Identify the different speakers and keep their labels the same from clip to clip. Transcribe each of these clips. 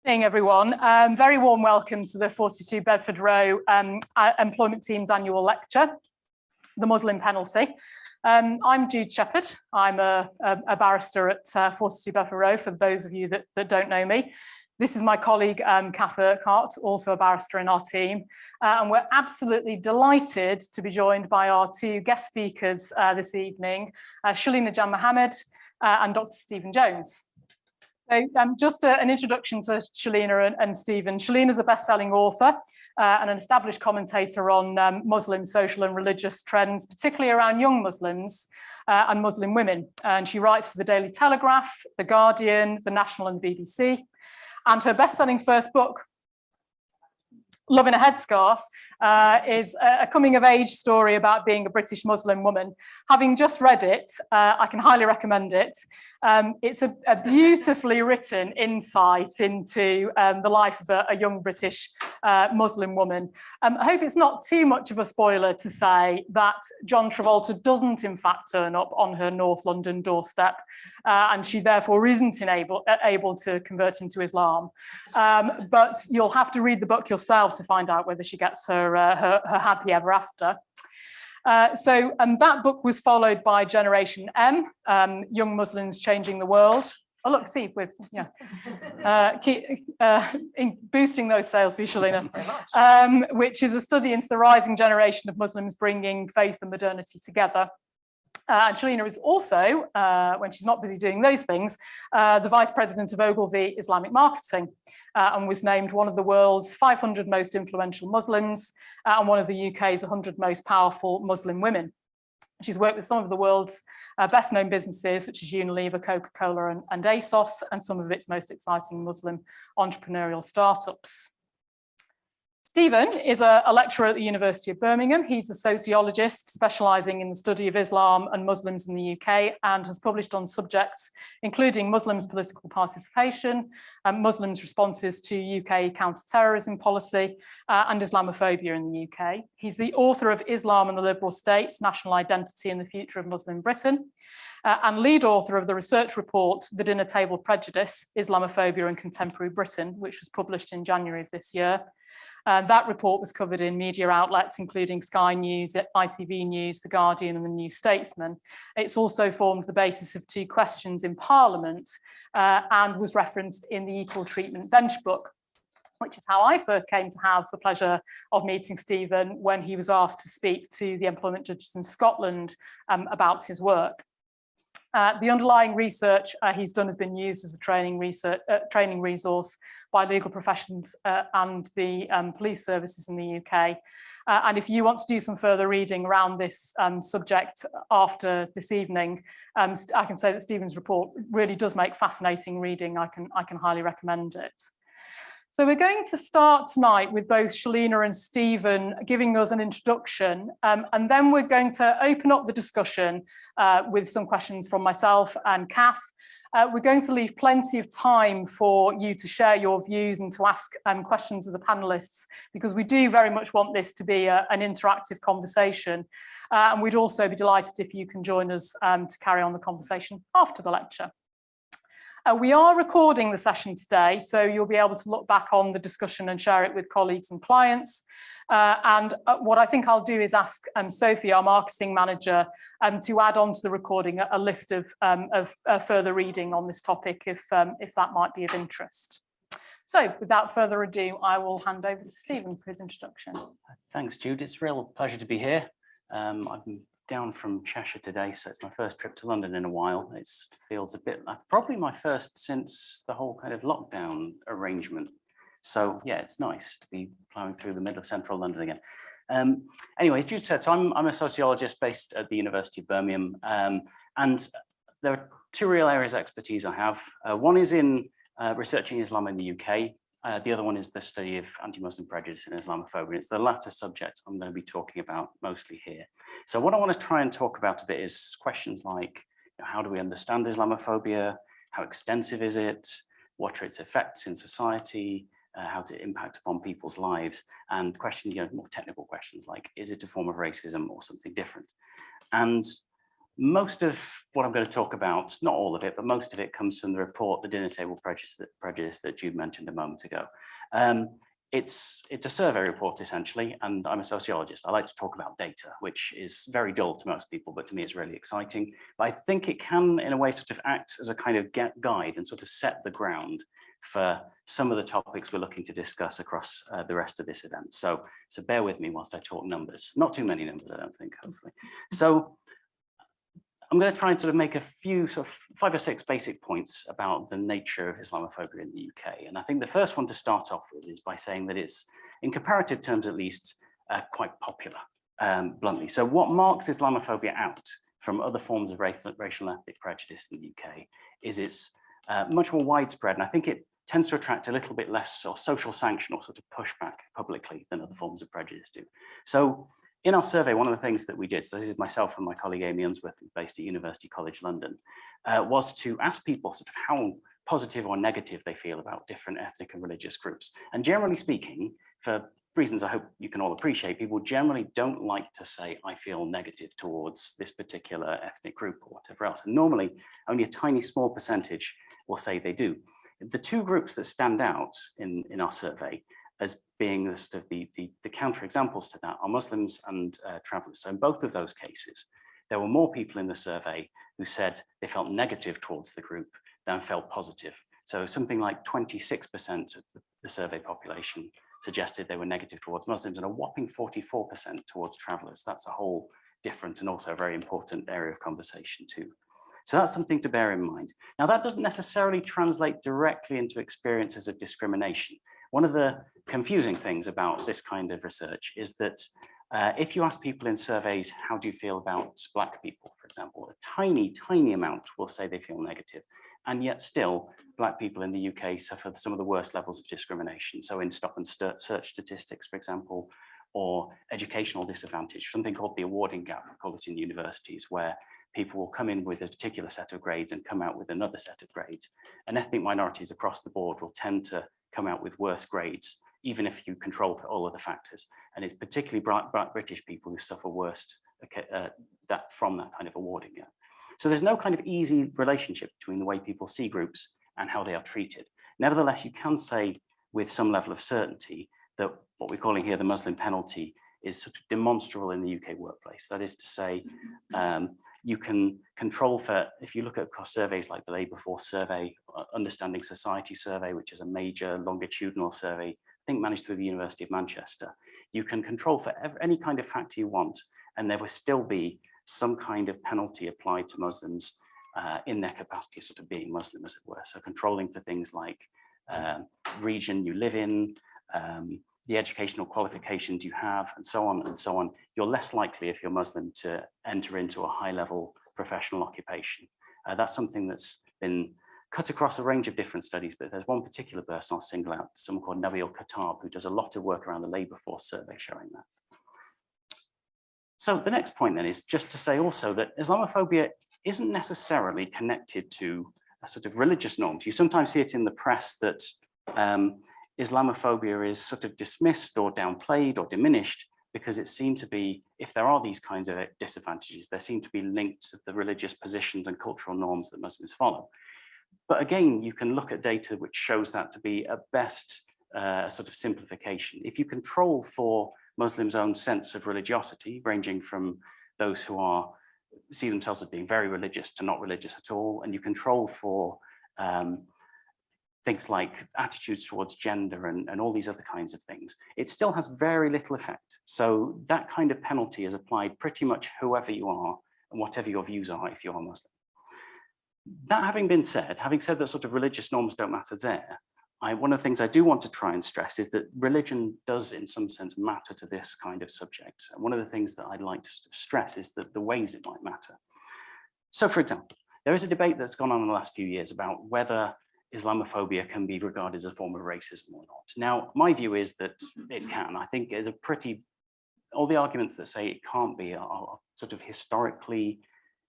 Speaker 1: Evening, everyone. Very warm welcome to the 42 Bedford Row Employment Team's annual lecture, The Muslim Penalty. I'm Jude Shepherd. I'm a barrister at 42 Bedford Row, for those of you that don't know me. This is my colleague, Cath, Urquhart, also a barrister in our team. And we're absolutely delighted to be joined by our two guest speakers this evening, Shelina Janmohamed and Dr. Stephen Jones. So just an introduction to Shelina and Stephen. Shelina is a best-selling author and an established commentator on Muslim social and religious trends, particularly around young Muslims and Muslim women. And she writes for the Daily Telegraph, The Guardian, The National and the BBC. And her best-selling first book, Loving a Headscarf, is a coming-of-age story about being a British Muslim woman. Having just read it, I can highly recommend it. It's a beautifully written insight into the life of a young British Muslim woman. I hope it's not too much of a spoiler to say that John Travolta doesn't in fact turn up on her North London doorstep, and she therefore isn't able to convert him to Islam. But you'll have to read the book yourself to find out whether she gets her happy ever after. So that book was followed by Generation M, Young Muslims Changing the World. Oh, look, see, we're boosting those sales for you, Shelina, which is a study into the rising generation of Muslims bringing faith and modernity together. And Shelina is also, when she's not busy doing those things, the Vice President of Ogilvy Islamic Marketing, and was named one of the world's 500 most influential Muslims and one of the UK's 100 most powerful Muslim women. She's worked with some of the world's best known businesses, such as Unilever, Coca-Cola and ASOS, and some of its most exciting Muslim entrepreneurial startups. Stephen is a lecturer at the University of Birmingham. He's a sociologist specialising in the study of Islam and Muslims in the UK, and has published on subjects including Muslims' political participation, Muslims' responses to UK counter-terrorism policy, and Islamophobia in the UK. He's the author of Islam and the Liberal State, National Identity and the Future of Muslim Britain, and lead author of the research report, The Dinner Table Prejudice, Islamophobia in Contemporary Britain, which was published in January of this year. That report was covered in media outlets, including Sky News, ITV News, The Guardian and The New Statesman. It's also formed the basis of two questions in Parliament and was referenced in the Equal Treatment Bench book, which is how I first came to have the pleasure of meeting Stephen when he was asked to speak to the employment judges in Scotland about his work. The underlying research he's done has been used as a training resource by legal professions and the police services in the UK. And if you want to do some further reading around this subject after this evening, I can say that Stephen's report really does make fascinating reading. I can highly recommend it. So we're going to start tonight with both Shelina and Stephen giving us an introduction, and then we're going to open up the discussion with some questions from myself and Cath. We're going to leave plenty of time for you to share your views and to ask questions of the panelists, because we do very much want this to be an interactive conversation. And we'd also be delighted if you can join us to carry on the conversation after the lecture. We are recording the session today, so you'll be able to look back on the discussion and share it with colleagues and clients. And what I think I'll do is ask Sophie, our marketing manager, to add on to the recording a list of further reading on this topic, if that might be of interest. So without further ado, I will hand over to Stephen for his introduction.
Speaker 2: Thanks, Jude. It's a real pleasure to be here. I've been down from Cheshire today, so it's my first trip to London in a while. It feels a bit like probably my first since the whole kind of lockdown arrangement. So yeah, it's nice to be plowing through the middle of central London again. Anyway, as Jude said, so I'm a sociologist based at the University of Birmingham, and there are two real areas of expertise I have. One is in researching Islam in the UK. The other one is the study of anti-Muslim prejudice and Islamophobia. It's the latter subject I'm going to be talking about mostly here. So what I want to try and talk about a bit is questions like, how do we understand Islamophobia? How extensive is it? What are its effects in society? How does it impact upon people's lives? And questions, more technical questions like, is it a form of racism or something different? And most of what I'm going to talk about, not all of it, but most of it comes from the report, The Dinner Table Prejudice that Jude mentioned a moment ago. It's a survey report, essentially, and I'm a sociologist. I like to talk about data, which is very dull to most people, but to me it's really exciting. But I think it can, in a way, sort of act as a kind of guide and sort of set the ground for some of the topics we're looking to discuss across the rest of this event. So bear with me whilst I talk numbers. Not too many numbers, I don't think, hopefully. So I'm going to try and sort of make a few sort of 5 or 6 basic points about the nature of Islamophobia in the UK. And I think the first one to start off with is by saying that it's, in comparative terms at least, quite popular, bluntly. So what marks Islamophobia out from other forms of racial and ethnic prejudice in the UK is it's much more widespread, and I think it tends to attract a little bit less sort of social sanction or sort of pushback publicly than other forms of prejudice do. So in our survey, one of the things that we did, so this is myself and my colleague Amy Unsworth, based at University College London, was to ask people sort of how positive or negative they feel about different ethnic and religious groups. And generally speaking, for reasons I hope you can all appreciate, people generally don't like to say, I feel negative towards this particular ethnic group or whatever else. And normally, only a tiny small percentage will say they do. The 2 groups that stand out in our survey as being the sort of the counterexamples to that are Muslims and travellers. So in both of those cases, there were more people in the survey who said they felt negative towards the group than felt positive. So something like 26% of the survey population suggested they were negative towards Muslims and a whopping 44% towards travellers. That's a whole different and also a very important area of conversation too. So that's something to bear in mind. Now, that doesn't necessarily translate directly into experiences of discrimination. One of the confusing things about this kind of research is that if you ask people in surveys, how do you feel about Black people, for example, a tiny, tiny amount will say they feel negative. And yet still, Black people in the UK suffer some of the worst levels of discrimination. So in stop and search statistics, for example, or educational disadvantage, something called the awarding gap, we call it in universities, where people will come in with a particular set of grades and come out with another set of grades. And ethnic minorities across the board will tend to come out with worse grades, even if you control for all of the factors. And it's particularly British people who suffer worst from that kind of awarding gap. So there's no kind of easy relationship between the way people see groups and how they are treated. Nevertheless, you can say with some level of certainty that what we're calling here the Muslim penalty is sort of demonstrable in the UK workplace. That is to say, you can control for, if you look at across surveys like the Labour Force Survey, Understanding Society Survey, which is a major longitudinal survey, I think managed through the University of Manchester, you can control for any kind of factor you want, and there will still be some kind of penalty applied to Muslims in their capacity of sort of being Muslim, as it were. So controlling for things like region you live in, the educational qualifications you have, and so on and so on. You're less likely, if you're Muslim, to enter into a high-level professional occupation. That's something that's been cut across a range of different studies, but there's one particular person I'll single out, someone called Nabil Khattab, who does a lot of work around the Labour Force Survey showing that. So the next point then is just to say also that Islamophobia isn't necessarily connected to a sort of religious norms. You sometimes see it in the press that Islamophobia is sort of dismissed or downplayed or diminished because it seemed to be, if there are these kinds of disadvantages, they seem to be linked to the religious positions and cultural norms that Muslims follow. But again, you can look at data which shows that to be at best a sort of simplification. If you control for Muslims' own sense of religiosity, ranging from those who see themselves as being very religious to not religious at all, and you control for things like attitudes towards gender and all these other kinds of things, it still has very little effect. So that kind of penalty is applied pretty much whoever you are and whatever your views are if you are Muslim. That having been said, having said that sort of religious norms don't matter there, one of the things I do want to try and stress is that religion does in some sense matter to this kind of subject. And one of the things that I'd like to sort of stress is that the ways it might matter. So for example, there is a debate that's gone on in the last few years about whether Islamophobia can be regarded as a form of racism or not. Now, my view is that it can. I think it's all the arguments that say it can't be are sort of historically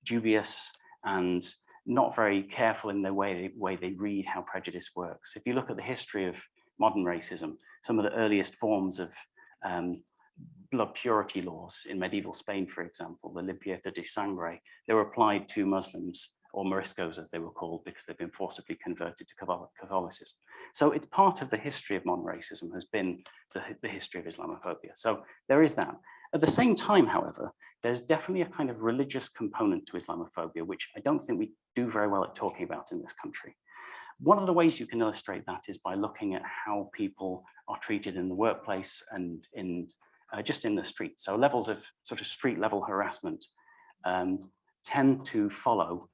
Speaker 2: dubious and not very careful in the way they read how prejudice works. If you look at the history of modern racism, some of the earliest forms of blood purity laws in medieval Spain, for example, the limpieza de sangre, they were applied to Muslims, or Moriscos as they were called, because they've been forcibly converted to Catholicism. So it's part of the history of modern racism has been the history of Islamophobia. So there is that. At the same time, however, there's definitely a kind of religious component to Islamophobia, which I don't think we do very well at talking about in this country. One of the ways you can illustrate that is by looking at how people are treated in the workplace and in just in the street. So levels of sort of street level harassment tend to follow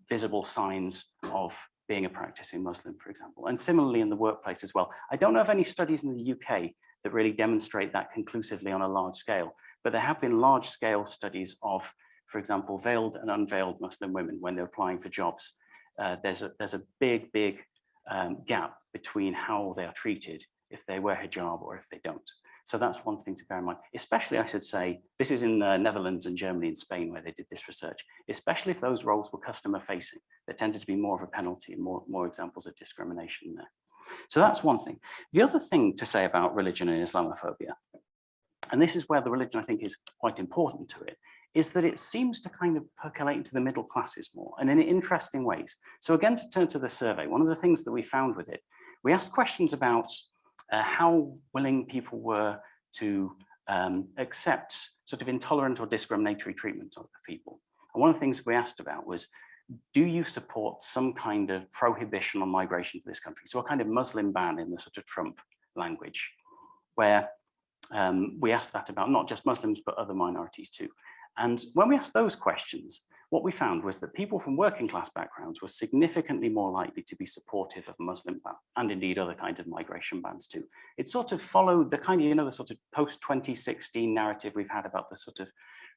Speaker 2: visible signs of being a practicing Muslim, for example, and similarly in the workplace as well. I don't know of any studies in the UK that really demonstrate that conclusively on a large scale, but there have been large scale studies of, for example, veiled and unveiled Muslim women when they're applying for jobs. There's a big gap between how they are treated if they wear hijab or if they don't. So that's one thing to bear in mind, especially I should say, this is in the Netherlands and Germany and Spain where they did this research, especially if those roles were customer facing, there tended to be more of a penalty and more examples of discrimination there. So that's one thing. The other thing to say about religion and Islamophobia, and this is where the religion I think is quite important to it, is that it seems to kind of percolate into the middle classes more and in interesting ways. So again, to turn to the survey, one of the things that we found with it, we asked questions about how willing people were to accept sort of intolerant or discriminatory treatment of people. And one of the things we asked about was, do you support some kind of prohibition on migration to this country? So a kind of Muslim ban in the sort of Trump language, where we asked that about not just Muslims, but other minorities too. And when we asked those questions, what we found was that people from working class backgrounds were significantly more likely to be supportive of Muslim ban, and indeed other kinds of migration bans too. It sort of followed the kind of, the sort of post-2016 narrative we've had about the sort of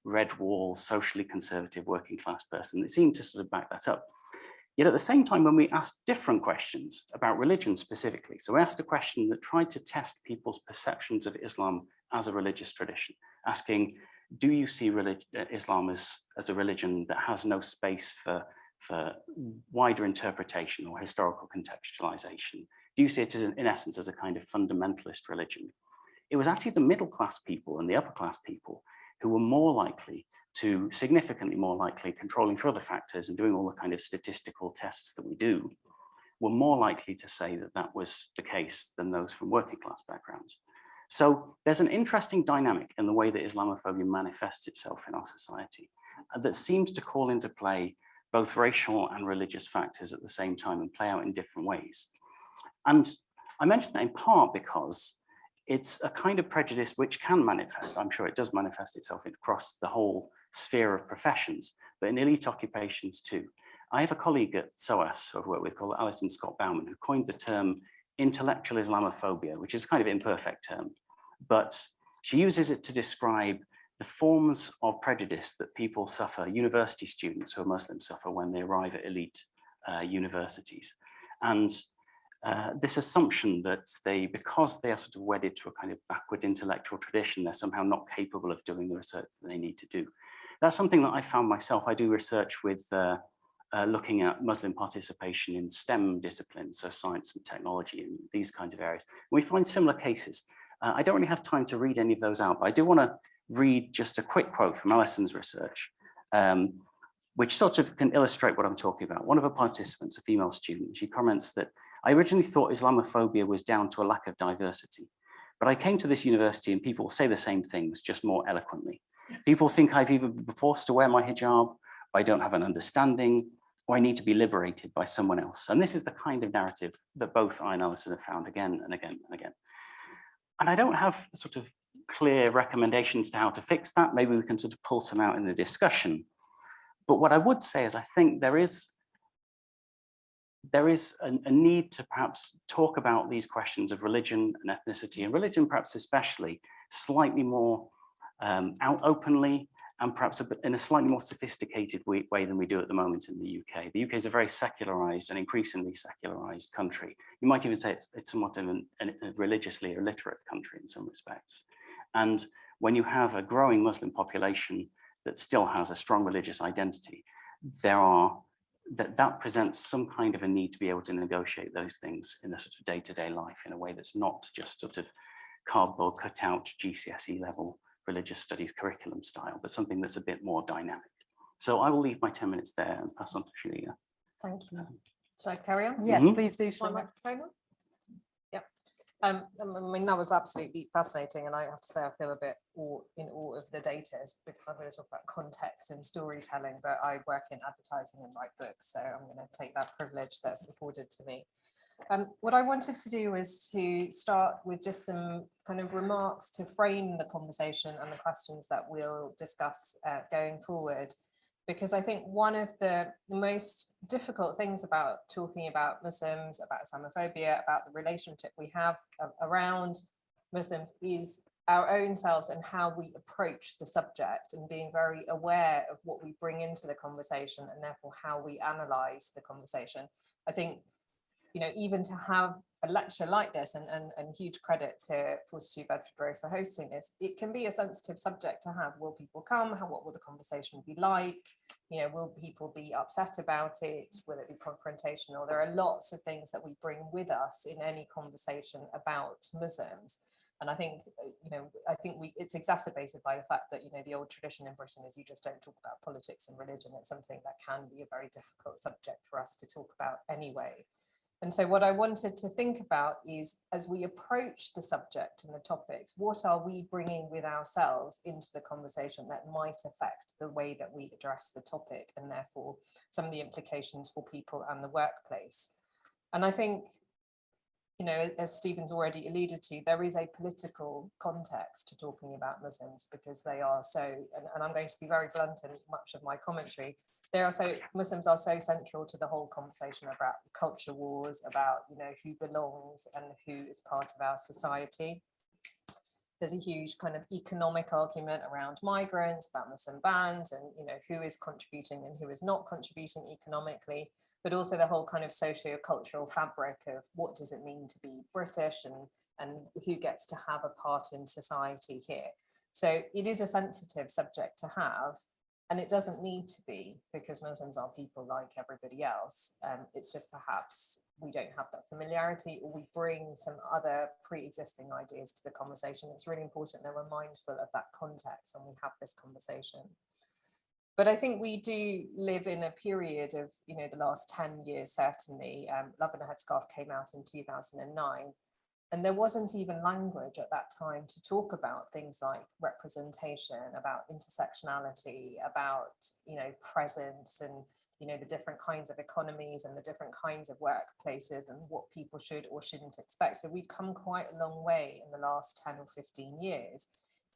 Speaker 2: red wall, socially conservative working class person. It seemed to sort of back that up. Yet at the same time, when we asked different questions about religion specifically, so we asked a question that tried to test people's perceptions of Islam as a religious tradition, asking, do you see Islam as a religion that has no space for wider interpretation or historical contextualization? Do you see it as, in essence, as a kind of fundamentalist religion? It was actually the middle class people and the upper class people who were more likely to, significantly more likely, controlling for other factors and doing all the kind of statistical tests that we do, were more likely to say that that was the case than those from working class backgrounds. So there's an interesting dynamic in the way that Islamophobia manifests itself in our society that seems to call into play both racial and religious factors at the same time and play out in different ways. And I mention that in part because it's a kind of prejudice which can manifest, I'm sure it does manifest itself across the whole sphere of professions, but in elite occupations too. I have a colleague at SOAS who I've worked with called Alison Scott Bauman, who coined the term intellectual Islamophobia, which is kind of imperfect term, but she uses it to describe the forms of prejudice that people suffer, university students who are Muslim suffer when they arrive at elite universities. And this assumption that because they are sort of wedded to a kind of backward intellectual tradition, they're somehow not capable of doing the research that they need to do. That's something that I found myself. I do research with looking at Muslim participation in STEM disciplines, so science and technology and these kinds of areas. We find similar cases. I don't really have time to read any of those out, but I do want to read just a quick quote from Alison's research, which sort of can illustrate what I'm talking about. One of her participants, a female student, she comments that, I originally thought Islamophobia was down to a lack of diversity, but I came to this university and people say the same things, just more eloquently. People think I've either been forced to wear my hijab, or I don't have an understanding, or I need to be liberated by someone else. And this is the kind of narrative that both I and Alison have found again and again and again. And I don't have sort of clear recommendations to how to fix that. Maybe we can sort of pull some out in the discussion. But what I would say is I think there is a need to perhaps talk about these questions of religion and ethnicity, and religion perhaps especially slightly more out openly, and perhaps in a slightly more sophisticated way than we do at the moment in the UK. The UK is a very secularized and increasingly secularized country. You might even say it's somewhat of a religiously illiterate country in some respects. And when you have a growing Muslim population that still has a strong religious identity, that presents some kind of a need to be able to negotiate those things in a sort of day-to-day life in a way that's not just sort of cardboard cutout GCSE level religious studies curriculum style, but something that's a bit more dynamic. So I will leave my 10 minutes there and pass on to Shelina.
Speaker 3: Thank you. Shall I carry on?
Speaker 1: Yes,
Speaker 2: Mhm.
Speaker 1: please do.
Speaker 3: My
Speaker 1: Shelina.
Speaker 3: microphone on? Yep. I mean, that was absolutely fascinating, and I have to say I feel a bit in awe of the data because I'm going to talk about context and storytelling, but I work in advertising and write books, so I'm going to take that privilege that's afforded to me. What I wanted to do was to start with just some kind of remarks to frame the conversation and the questions that we'll discuss going forward. Because I think one of the most difficult things about talking about Muslims, about Islamophobia, about the relationship we have around Muslims is our own selves and how we approach the subject, and being very aware of what we bring into the conversation and therefore how we analyze the conversation. I think, you know, even to have a lecture like this, and huge credit to 42BR's for hosting this, it can be a sensitive subject to have. Will people come? What will the conversation be like? You know, will people be upset about it? Will it be confrontational? There are lots of things that we bring with us in any conversation about Muslims. And I think, you know, it's exacerbated by the fact that, you know, the old tradition in Britain is you just don't talk about politics and religion. It's something that can be a very difficult subject for us to talk about anyway. And so what I wanted to think about is, as we approach the subject and the topics, what are we bringing with ourselves into the conversation that might affect the way that we address the topic, and therefore some of the implications for people and the workplace. And I think, you know, as Stephen's already alluded to, there is a political context to talking about Muslims, because they are so, and I'm going to be very blunt in much of my commentary, Muslims are so central to the whole conversation about culture wars, about, you know, who belongs and who is part of our society. There's a huge kind of economic argument around migrants, about Muslim bans, and, you know, who is contributing and who is not contributing economically, but also the whole kind of socio-cultural fabric of what does it mean to be British, and who gets to have a part in society here. So it is a sensitive subject to have. And it doesn't need to be, because Muslims are people like everybody else. It's just perhaps we don't have that familiarity, or we bring some other pre-existing ideas to the conversation. It's really important that we're mindful of that context when we have this conversation. But I think we do live in a period of, you know, the last 10 years, certainly. Love and a Headscarf came out in 2009. And there wasn't even language at that time to talk about things like representation, about intersectionality, about, you know, presence, and, you know, the different kinds of economies and the different kinds of workplaces and what people should or shouldn't expect. So we've come quite a long way in the last 10 or 15 years,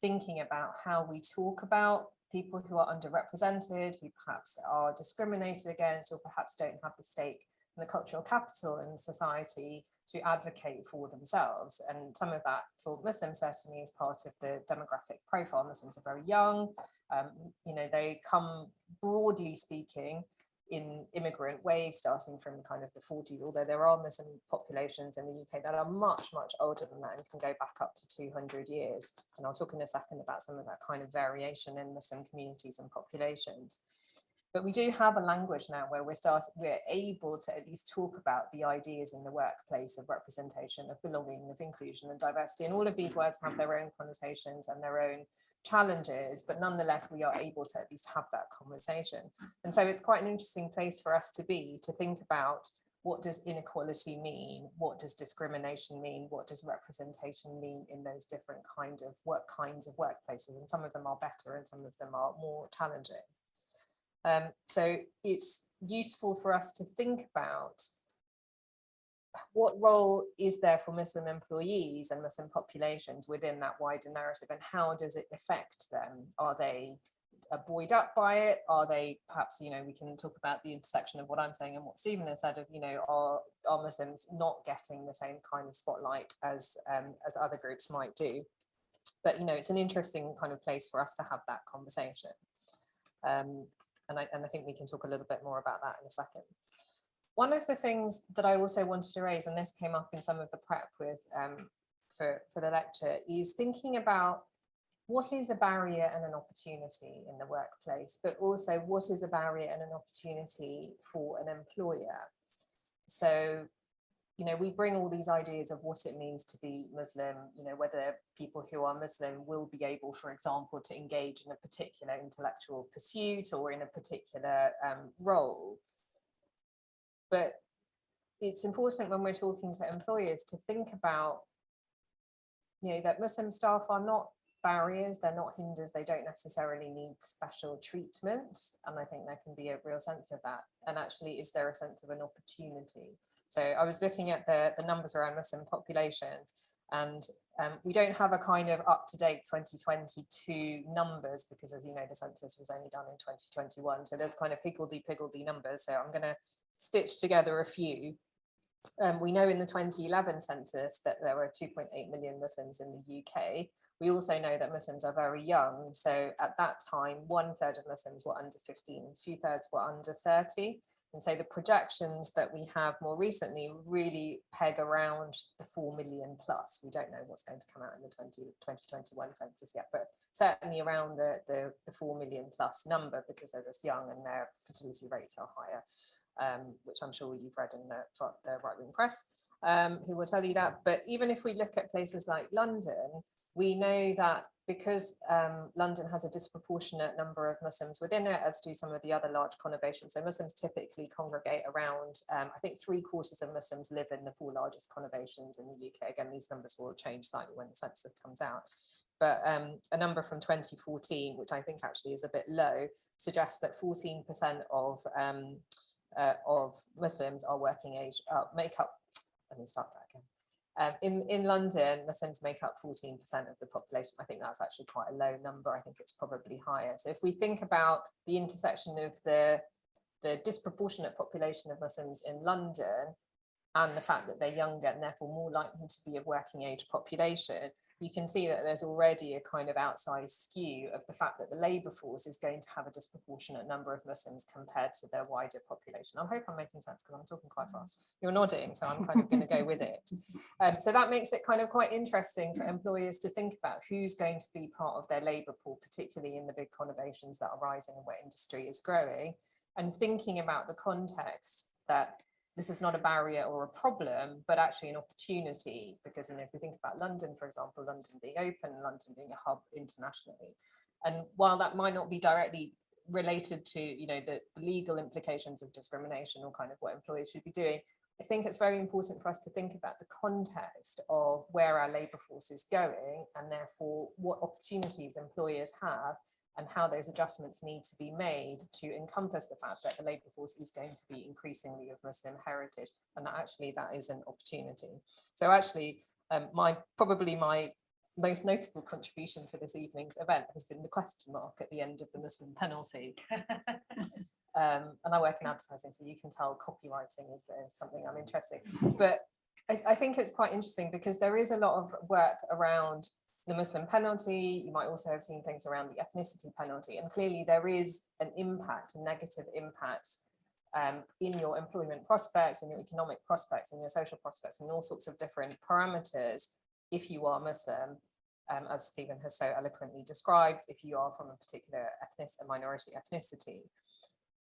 Speaker 3: thinking about how we talk about people who are underrepresented, who perhaps are discriminated against, or perhaps don't have the stake in the cultural capital in society to advocate for themselves. And some of that for Muslims certainly is part of the demographic profile. Muslims are very young, you know, they come, broadly speaking, in immigrant waves starting from kind of the 40s, although there are Muslim populations in the UK that are much, much older than that and can go back up to 200 years. And I'll talk in a second about some of that kind of variation in Muslim communities and populations. But we do have a language now where we're able to at least talk about the ideas in the workplace of representation, of belonging, of inclusion and diversity. And all of these words have their own connotations and their own challenges, but nonetheless, we are able to at least have that conversation. And so it's quite an interesting place for us to be, to think about, what does inequality mean? What does discrimination mean? What does representation mean in those different kinds of workplaces? And some of them are better and some of them are more challenging. So it's useful for us to think about what role is there for Muslim employees and Muslim populations within that wider narrative, and how does it affect them? Are they buoyed up by it? Are they perhaps, you know, we can talk about the intersection of what I'm saying and what Stephen has said of, you know, are Muslims not getting the same kind of spotlight as other groups might do? But, you know, it's an interesting kind of place for us to have that conversation. And I think we can talk a little bit more about that in a second. One of the things that I also wanted to raise, and this came up in some of the prep with for the lecture, is thinking about what is a barrier and an opportunity in the workplace, but also what is a barrier and an opportunity for an employer. So we bring all these ideas of what it means to be Muslim, whether people who are Muslim will be able, for example, to engage in a particular intellectual pursuit or in a particular role. But it's important when we're talking to employers to think about, that Muslim staff are not barriers, they're not hinders, they don't necessarily need special treatment. And I think there can be a real sense of that. And actually, is there a sense of an opportunity? So I was looking at the numbers around Muslim populations, and we don't have a kind of up-to-date 2022 numbers because, as you know, the census was only done in 2021. So there's kind of higgledy-piggledy numbers. So I'm going to stitch together a few. We know in the 2011 census that there were 2.8 million Muslims in the UK. We also know that Muslims are very young. So at that time, 1/3 of Muslims were under 15, 2/3 were under 30. And so the projections that we have more recently really peg around the 4 million plus. We don't know what's going to come out in the 2021 census yet, but certainly around the 4 million plus number, because they're just young and their fertility rates are higher, which I'm sure you've read in the right-wing press, who will tell you that. But even if we look at places like London, we know that because London has a disproportionate number of Muslims within it, as do some of the other large conurbations. So Muslims typically congregate around, I think 3/4 of Muslims live in the 4 largest conurbations in the UK. Again, these numbers will change slightly when the census comes out. But a number from 2014, which I think actually is a bit low, suggests that 14% of Muslims are working age, make up, let me start that again. In London, Muslims make up 14% of the population. I think that's actually quite a low number. I think it's probably higher. So if we think about the intersection of the disproportionate population of Muslims in London and the fact that they're younger and therefore more likely to be a working age population, you can see that there's already a kind of outsized skew of the fact that the labour force is going to have a disproportionate number of Muslims compared to their wider population. I hope I'm making sense because I'm talking quite fast. You're nodding, so I'm kind of going to go with it. So that makes it kind of quite interesting for employers to think about who's going to be part of their labour pool, particularly in the big conurbations that are rising and where industry is growing, and thinking about the context that this is not a barrier or a problem, but actually an opportunity, because if we think about London, for example, London being open, London being a hub internationally, and while that might not be directly related to the legal implications of discrimination or kind of what employers should be doing, I think it's very important for us to think about the context of where our labour force is going, and therefore what opportunities employers have and how those adjustments need to be made to encompass the fact that the labour force is going to be increasingly of Muslim heritage, and that actually that is an opportunity. So actually, probably my most notable contribution to this evening's event has been the question mark at the end of the Muslim penalty. And I work in advertising, so you can tell copywriting is something I'm interested in. But I think it's quite interesting because there is a lot of work around the Muslim penalty. You might also have seen things around the ethnicity penalty, and clearly there is an impact, a negative impact in your employment prospects, in your economic prospects, in your social prospects, and all sorts of different parameters if you are Muslim, as Stephen has so eloquently described, if you are from a particular a minority ethnicity.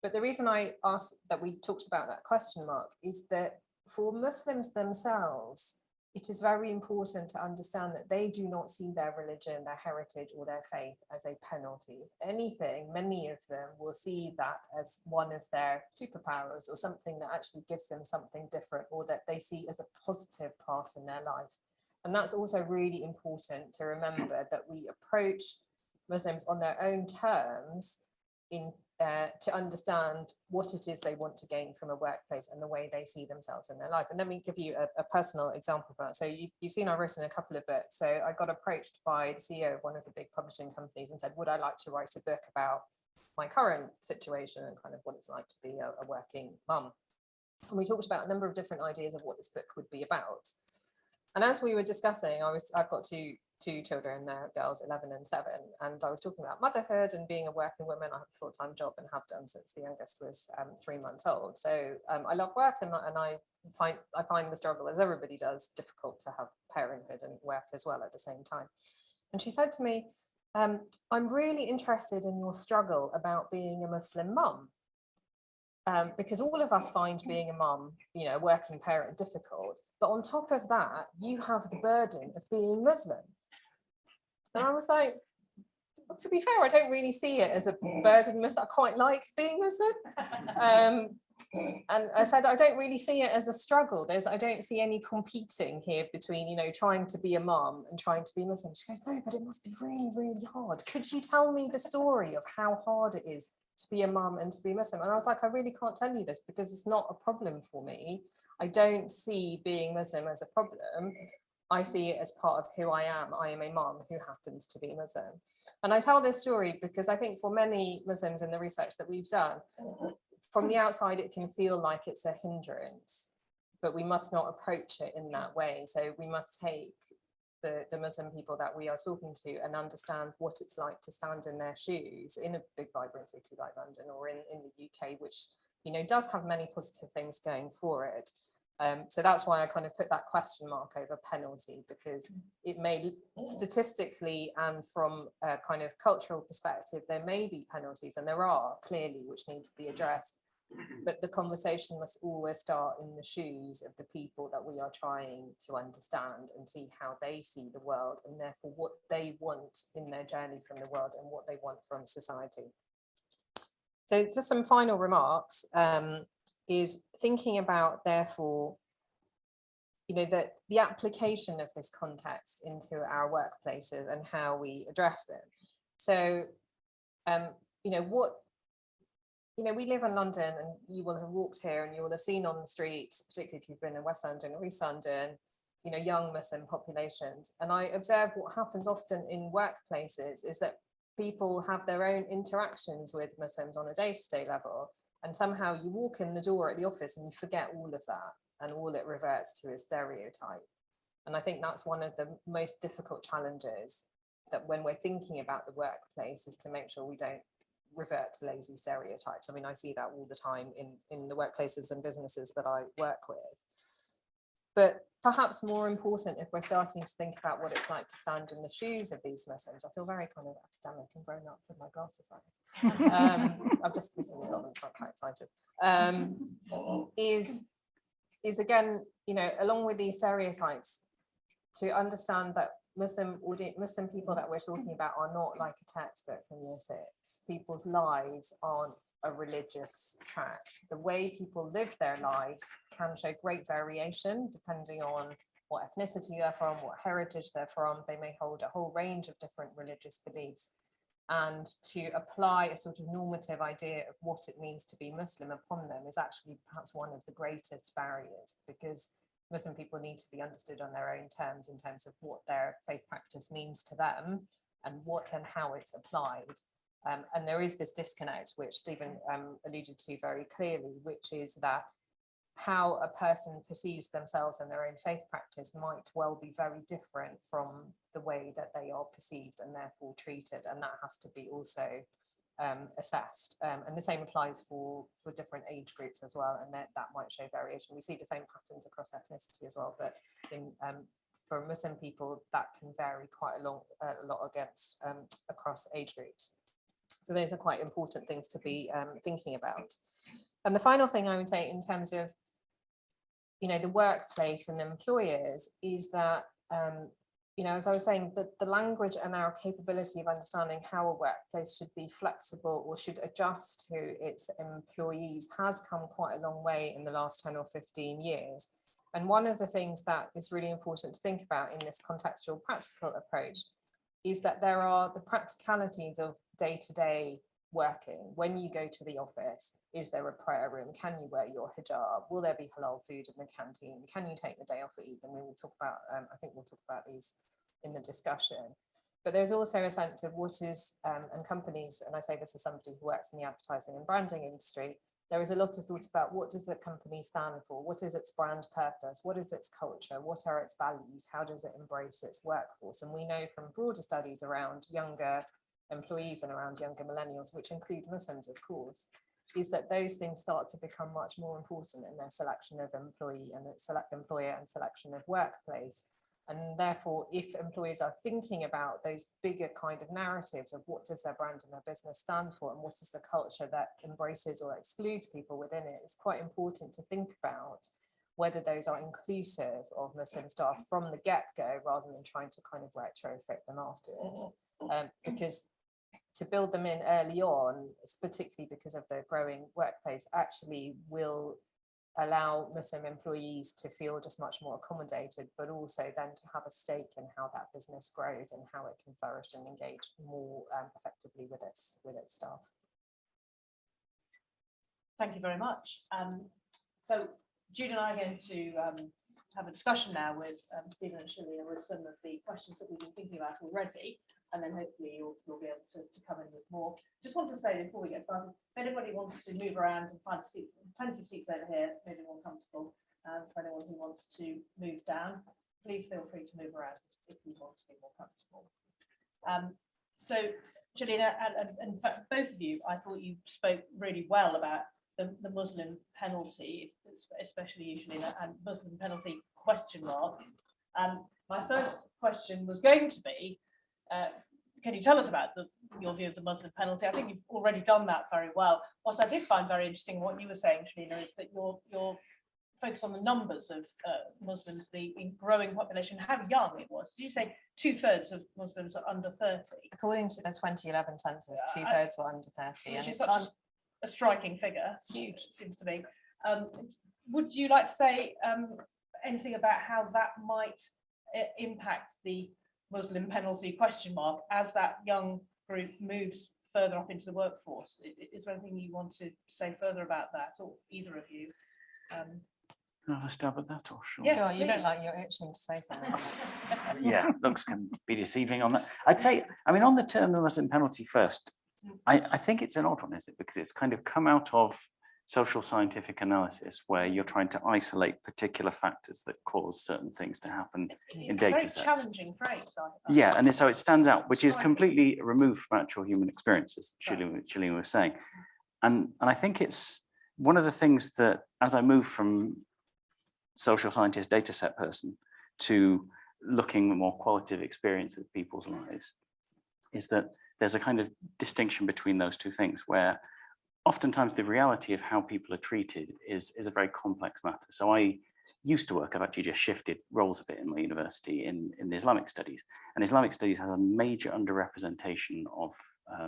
Speaker 3: But the reason I asked that we talked about that question mark is that for Muslims themselves, it is very important to understand that they do not see their religion, their heritage, or their faith as a penalty. If anything, many of them will see that as one of their superpowers, or something that actually gives them something different, or that they see as a positive part in their life. And that's also really important to remember, that we approach Muslims on their own terms to understand what it is they want to gain from a workplace and the way they see themselves in their life. And let me give you a personal example of that. So you've seen I've written a couple of books. So I got approached by the CEO of one of the big publishing companies and said, would I like to write a book about my current situation and kind of what it's like to be a working mum? And we talked about a number of different ideas of what this book would be about. And as we were discussing, I've got two children, they're girls, 11 and 7, and I was talking about motherhood and being a working woman. I have a full-time job and have done since the youngest was 3 months old. So I love work, and I find the struggle, as everybody does, difficult to have parenthood and work as well at the same time. And she said to me, I'm really interested in your struggle about being a Muslim mum. because all of us find being a mum, you know, a working parent difficult. But on top of that, you have the burden of being Muslim. And I was like, well, to be fair, I don't really see it as a burden. I quite like being Muslim. And I said, I don't really see it as a struggle. I don't see any competing here between, you know, trying to be a mum and trying to be Muslim. She goes, no, but it must be really, really hard. Could you tell me the story of how hard it is to be a mum and to be Muslim? And I was like, I really can't tell you this because it's not a problem for me. I don't see being Muslim as a problem. I see it as part of who I am. I am a mum who happens to be Muslim. And I tell this story because I think for many Muslims in the research that we've done, from the outside, it can feel like it's a hindrance, but we must not approach it in that way. So we must take the Muslim people that we are talking to and understand what it's like to stand in their shoes in a big, vibrant city like London or in the UK, which, you know, does have many positive things going for it. So that's why I kind of put that question mark over penalty, because it may statistically and from a kind of cultural perspective, there may be penalties, and there are clearly, which need to be addressed. But the conversation must always start in the shoes of the people that we are trying to understand and see how they see the world, and therefore what they want in their journey from the world and what they want from society. So just some final remarks. Is thinking about, therefore, you know, that the application of this context into our workplaces and how we address them. So, you know, we live in London, and you will have walked here and you will have seen on the streets, particularly if you've been in West London or East London, you know, young Muslim populations. And I observe what happens often in workplaces is that people have their own interactions with Muslims on a day-to-day level. And somehow you walk in the door at the office and you forget all of that, and all it reverts to is stereotype. And I think that's one of the most difficult challenges, that when we're thinking about the workplace, is to make sure we don't revert to lazy stereotypes. I mean, I see that all the time in the workplaces and businesses that I work with. But perhaps more important, if we're starting to think about what it's like to stand in the shoes of these Muslims, I feel very kind of academic and grown up with my glasses like this. I've just recently got them, so I'm quite excited. Is again, you know, along with these stereotypes, to understand that Muslim people that we're talking about are not like a textbook from year 6. People's lives aren't a religious tract. The way people live their lives can show great variation depending on what ethnicity they're from, what heritage they're from. They may hold a whole range of different religious beliefs. And to apply a sort of normative idea of what it means to be Muslim upon them is actually perhaps one of the greatest barriers, because Muslim people need to be understood on their own terms in terms of what their faith practice means to them and what and how it's applied. And there is this disconnect, which Stephen alluded to very clearly, which is that how a person perceives themselves and their own faith practice might well be very different from the way that they are perceived and therefore treated. And that has to be also assessed. And the same applies for different age groups as well. And that might show variation. We see the same patterns across ethnicity as well, but for Muslim people, that can vary quite a lot against across age groups. So those are quite important things to be thinking about. And the final thing I would say in terms of, you know, the workplace and employers is that, you know, as I was saying, the language and our capability of understanding how a workplace should be flexible or should adjust to its employees has come quite a long way in the last 10 or 15 years. And one of the things that is really important to think about in this contextual practical approach is that there are the practicalities of day-to-day working. When you go to the office, is there a prayer room? Can you wear your hijab? Will there be halal food in the canteen? Can you take the day off for Eid? And we will talk about, I think we'll talk about these in the discussion. But there's also a sense of what is, and companies, and I say this as somebody who works in the advertising and branding industry, there is a lot of thought about what does the company stand for? What is its brand purpose? What is its culture? What are its values? How does it embrace its workforce? And we know from broader studies around younger employees and around younger millennials, which include Muslims, of course, is that those things start to become much more important in their selection of employee and employer and selection of workplace. And therefore, if employees are thinking about those bigger kind of narratives of what does their brand and their business stand for, and what is the culture that embraces or excludes people within it, it's quite important to think about whether those are inclusive of Muslim staff from the get-go, rather than trying to kind of retrofit them afterwards. Because to build them in early on, particularly because of the growing workplace, actually will allow Muslim employees to feel just much more accommodated, but also then to have a stake in how that business grows and how it can flourish and engage more effectively with its staff.
Speaker 4: Thank you very much. So Jude and I are going to have a discussion now with Stephen and Shelina with some of the questions that we've been thinking about already, and then hopefully you'll be able to come in with more. Just want to say before we get started, if anybody wants to move around and find a seat, plenty of seats over here, maybe more comfortable. For anyone who wants to move down, please feel free to move around if you want to be more comfortable. So Shelina, and in fact, both of you, I thought you spoke really well about the Muslim penalty, especially you, Shelina, and Muslim penalty ? My first question was going to be, can you tell us about your view of the Muslim penalty? I think you've already done that very well. What I did find very interesting, what you were saying, Shelina, is that you're focused on the numbers of Muslims, the growing population, how young it was. Did you say 2/3 of Muslims are under 30?
Speaker 3: According to the 2011 census, 2/3 were under 30.
Speaker 4: Which is such a striking figure.
Speaker 3: It's huge.
Speaker 4: It seems to be. Would you like to say anything about how that might impact the Muslim penalty ? As that young group moves further up into the workforce? Is there anything you want to say further about that, or either of you?
Speaker 2: Can I have a stab at that, or sure?
Speaker 4: Yes,
Speaker 3: God, you
Speaker 4: please.
Speaker 3: look like you're itching to say something.
Speaker 2: Yeah, looks can be deceiving on that. I'd say, I mean, on the term of Muslim penalty first, I think it's an odd one, is it? Because it's kind of come out of social scientific analysis, where you're trying to isolate particular factors that cause certain things to happen in data
Speaker 4: It's a
Speaker 2: sets.
Speaker 4: very challenging phrase.
Speaker 2: Yeah, and so it stands out, which is completely removed from actual human experiences, Shelina was saying. And I think it's one of the things that, as I move from social scientist data set person to looking at more qualitative experience of people's lives, is that there's a kind of distinction between those two things, where oftentimes the reality of how people are treated is a very complex matter. So I used to work, I've actually just shifted roles a bit in my university in the Islamic studies, and Islamic studies has a major underrepresentation of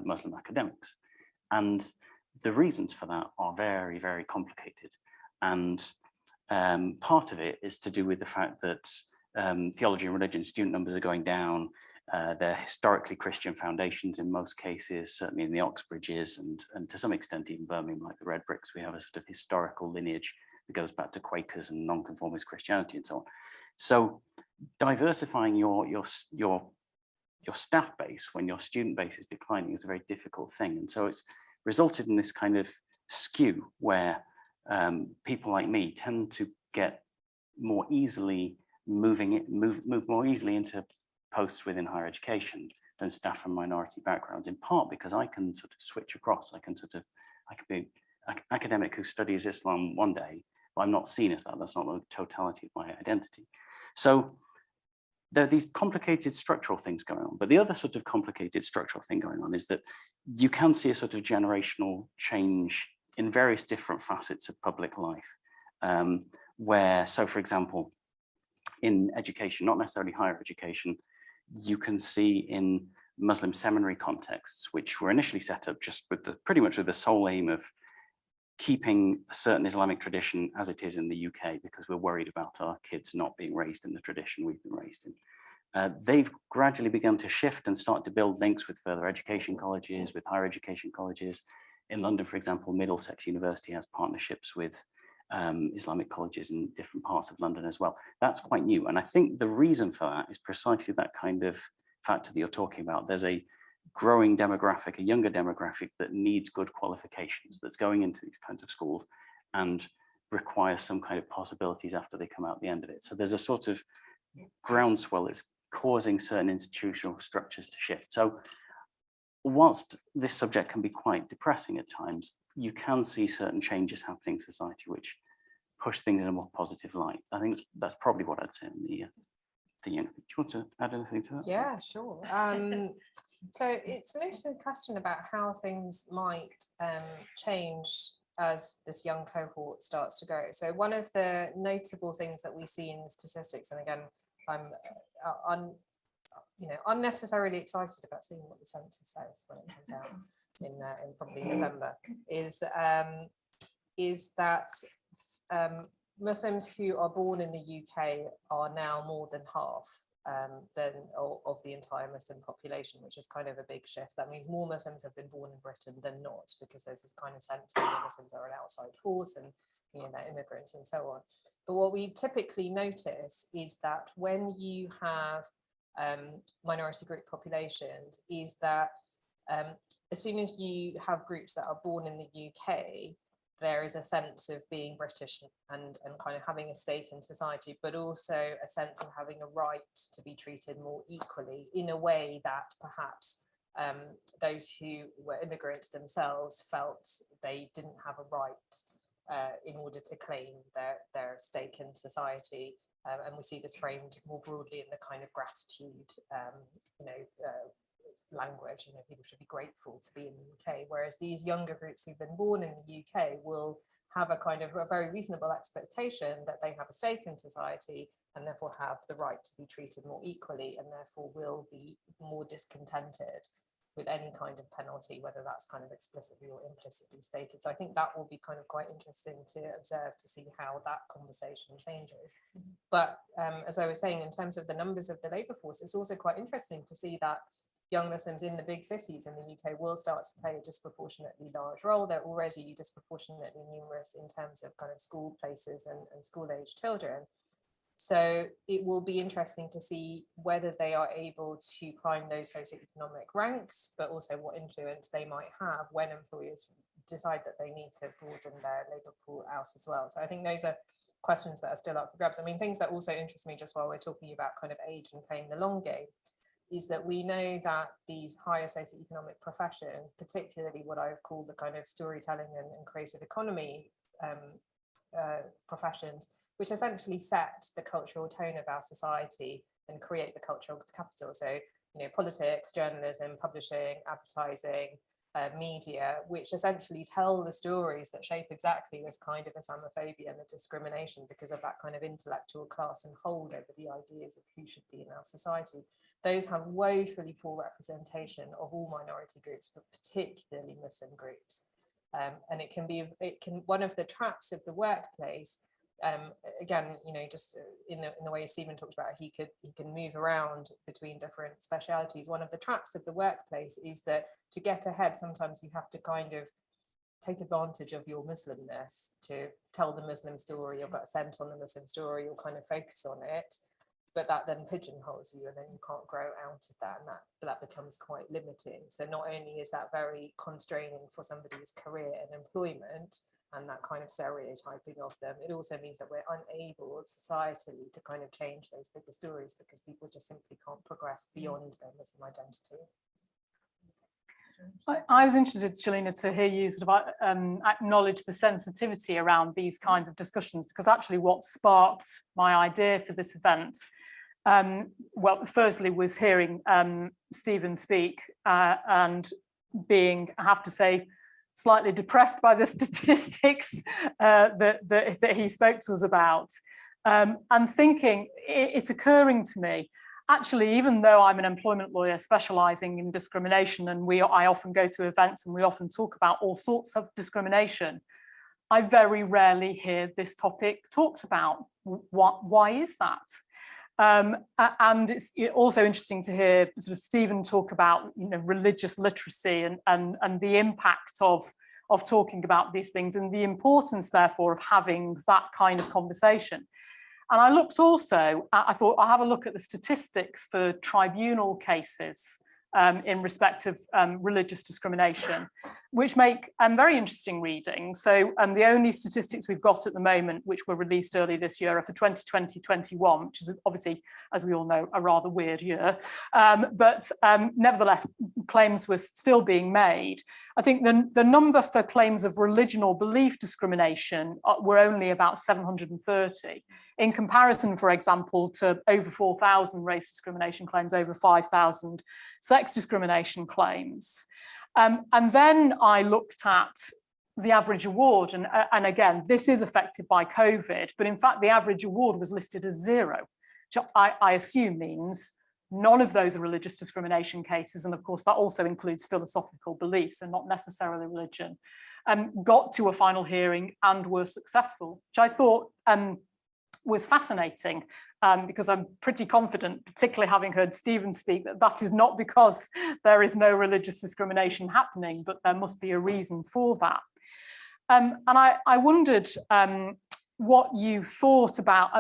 Speaker 2: Muslim academics. And the reasons for that are very, very complicated. And part of it is to do with the fact that theology and religion student numbers are going down. They're historically Christian foundations in most cases, certainly in the Oxbridges and to some extent even Birmingham, like the Red Bricks. We have a sort of historical lineage that goes back to Quakers and nonconformist Christianity and so on. So diversifying your staff base when your student base is declining is a very difficult thing. And so it's resulted in this kind of skew where people like me tend to get more easily move more easily into posts within higher education than staff from minority backgrounds, in part because I can sort of switch across. I can be an academic who studies Islam one day, but I'm not seen as that. That's not the totality of my identity. So there are these complicated structural things going on. But the other sort of complicated structural thing going on is that you can see a sort of generational change in various different facets of public life, where, so for example, in education, not necessarily higher education, you can see in Muslim seminary contexts, which were initially set up just with pretty much with the sole aim of keeping a certain Islamic tradition as it is in the UK, because we're worried about our kids not being raised in the tradition we've been raised in. They've gradually begun to shift and start to build links with further education colleges, with higher education colleges. In London, for example, Middlesex University has partnerships with Islamic colleges in different parts of London as well. That's quite new. And I think the reason for that is precisely that kind of factor that you're talking about. There's a growing demographic, a younger demographic that needs good qualifications, that's going into these kinds of schools and requires some kind of possibilities after they come out the end of it. So there's a sort of groundswell that's causing certain institutional structures to shift. So whilst this subject can be quite depressing at times, you can see certain changes happening in society which push things in a more positive light. I think that's probably what I'd say in the Do you want to add anything to that?
Speaker 3: Yeah, sure. So it's an interesting question about how things might change as this young cohort starts to go. So one of the notable things that we see in the statistics, and again, I'm unnecessarily excited about seeing what the census says when it comes out in probably November, is that Muslims who are born in the UK are now more than half of the entire Muslim population, which is kind of a big shift. That means more Muslims have been born in Britain than not, because there's this kind of sense that Muslims are an outside force and they're immigrants and so on. But what we typically notice is that when you have minority group populations, is that as soon as you have groups that are born in the UK, there is a sense of being British and kind of having a stake in society, but also a sense of having a right to be treated more equally, in a way that perhaps those who were immigrants themselves felt they didn't have a right in order to claim their stake in society. And we see this framed more broadly in the kind of gratitude, language. People should be grateful to be in the UK, whereas these younger groups who've been born in the UK will have a kind of a very reasonable expectation that they have a stake in society and therefore have the right to be treated more equally, and therefore will be more discontented with any kind of penalty, whether that's kind of explicitly or implicitly stated. So I think that will be kind of quite interesting to observe, to see how that conversation changes. But as I was saying, in terms of the numbers of the labour force, it's also quite interesting to see that young Muslims in the big cities in the UK will start to play a disproportionately large role. They're already disproportionately numerous in terms of kind of school places and school-age children. So it will be interesting to see whether they are able to climb those socioeconomic ranks, but also what influence they might have when employers decide that they need to broaden their labour pool out as well. So I think those are questions that are still up for grabs. I mean, things that also interest me, just while we're talking about kind of age and playing the long game, is that we know that these higher socioeconomic professions, particularly what I call the kind of storytelling and creative economy professions, which essentially set the cultural tone of our society and create the cultural capital. So, politics, journalism, publishing, advertising, media, which essentially tell the stories that shape exactly this kind of Islamophobia and the discrimination because of that kind of intellectual class and hold over the ideas of who should be in our society. Those have woefully poor representation of all minority groups, but particularly Muslim groups. And it can one of the traps of the workplace. Again, just in the way Stephen talked about, he can move around between different specialities. One of the traps of the workplace is that to get ahead, sometimes you have to kind of take advantage of your Muslimness to tell the Muslim story, or get sent on the Muslim story, or kind of focus on it. But that then pigeonholes you, and then you can't grow out of that, and that becomes quite limiting. So not only is that very constraining for somebody's career and employment, and that kind of stereotyping of them, it also means that we're unable societally to kind of change those bigger stories, because people just simply can't progress beyond their Muslim identity.
Speaker 1: I was interested, Shelina, to hear you sort of acknowledge the sensitivity around these kinds of discussions, because actually what sparked my idea for this event, well, firstly was hearing Stephen speak and being, I have to say, slightly depressed by the statistics that he spoke to us about, and thinking it's occurring to me, actually, even though I'm an employment lawyer specialising in discrimination, and I often go to events and we often talk about all sorts of discrimination, I very rarely hear this topic talked about. Why is that? And it's also interesting to hear sort of Stephen talk about religious literacy and the impact of talking about these things, and the importance therefore of having that kind of conversation. And I looked also, I thought I'll have a look at the statistics for tribunal cases in respect of religious discrimination, which make very interesting reading. So the only statistics we've got at the moment, which were released early this year, are for 2020-21, which is obviously, as we all know, a rather weird year. But nevertheless, claims were still being made. I think the number for claims of religion or belief discrimination were only about 730. in comparison, for example, to over 4,000 race discrimination claims, over 5,000 sex discrimination claims. And then I looked at the average award, and again, this is affected by COVID, but in fact, the average award was listed as 0, which I assume means none of those are religious discrimination cases. And of course, that also includes philosophical beliefs and not necessarily religion, got to a final hearing and were successful, which I thought was fascinating, because I'm pretty confident, particularly having heard Stephen speak, that that is not because there is no religious discrimination happening, but there must be a reason for that. And I wondered what you thought about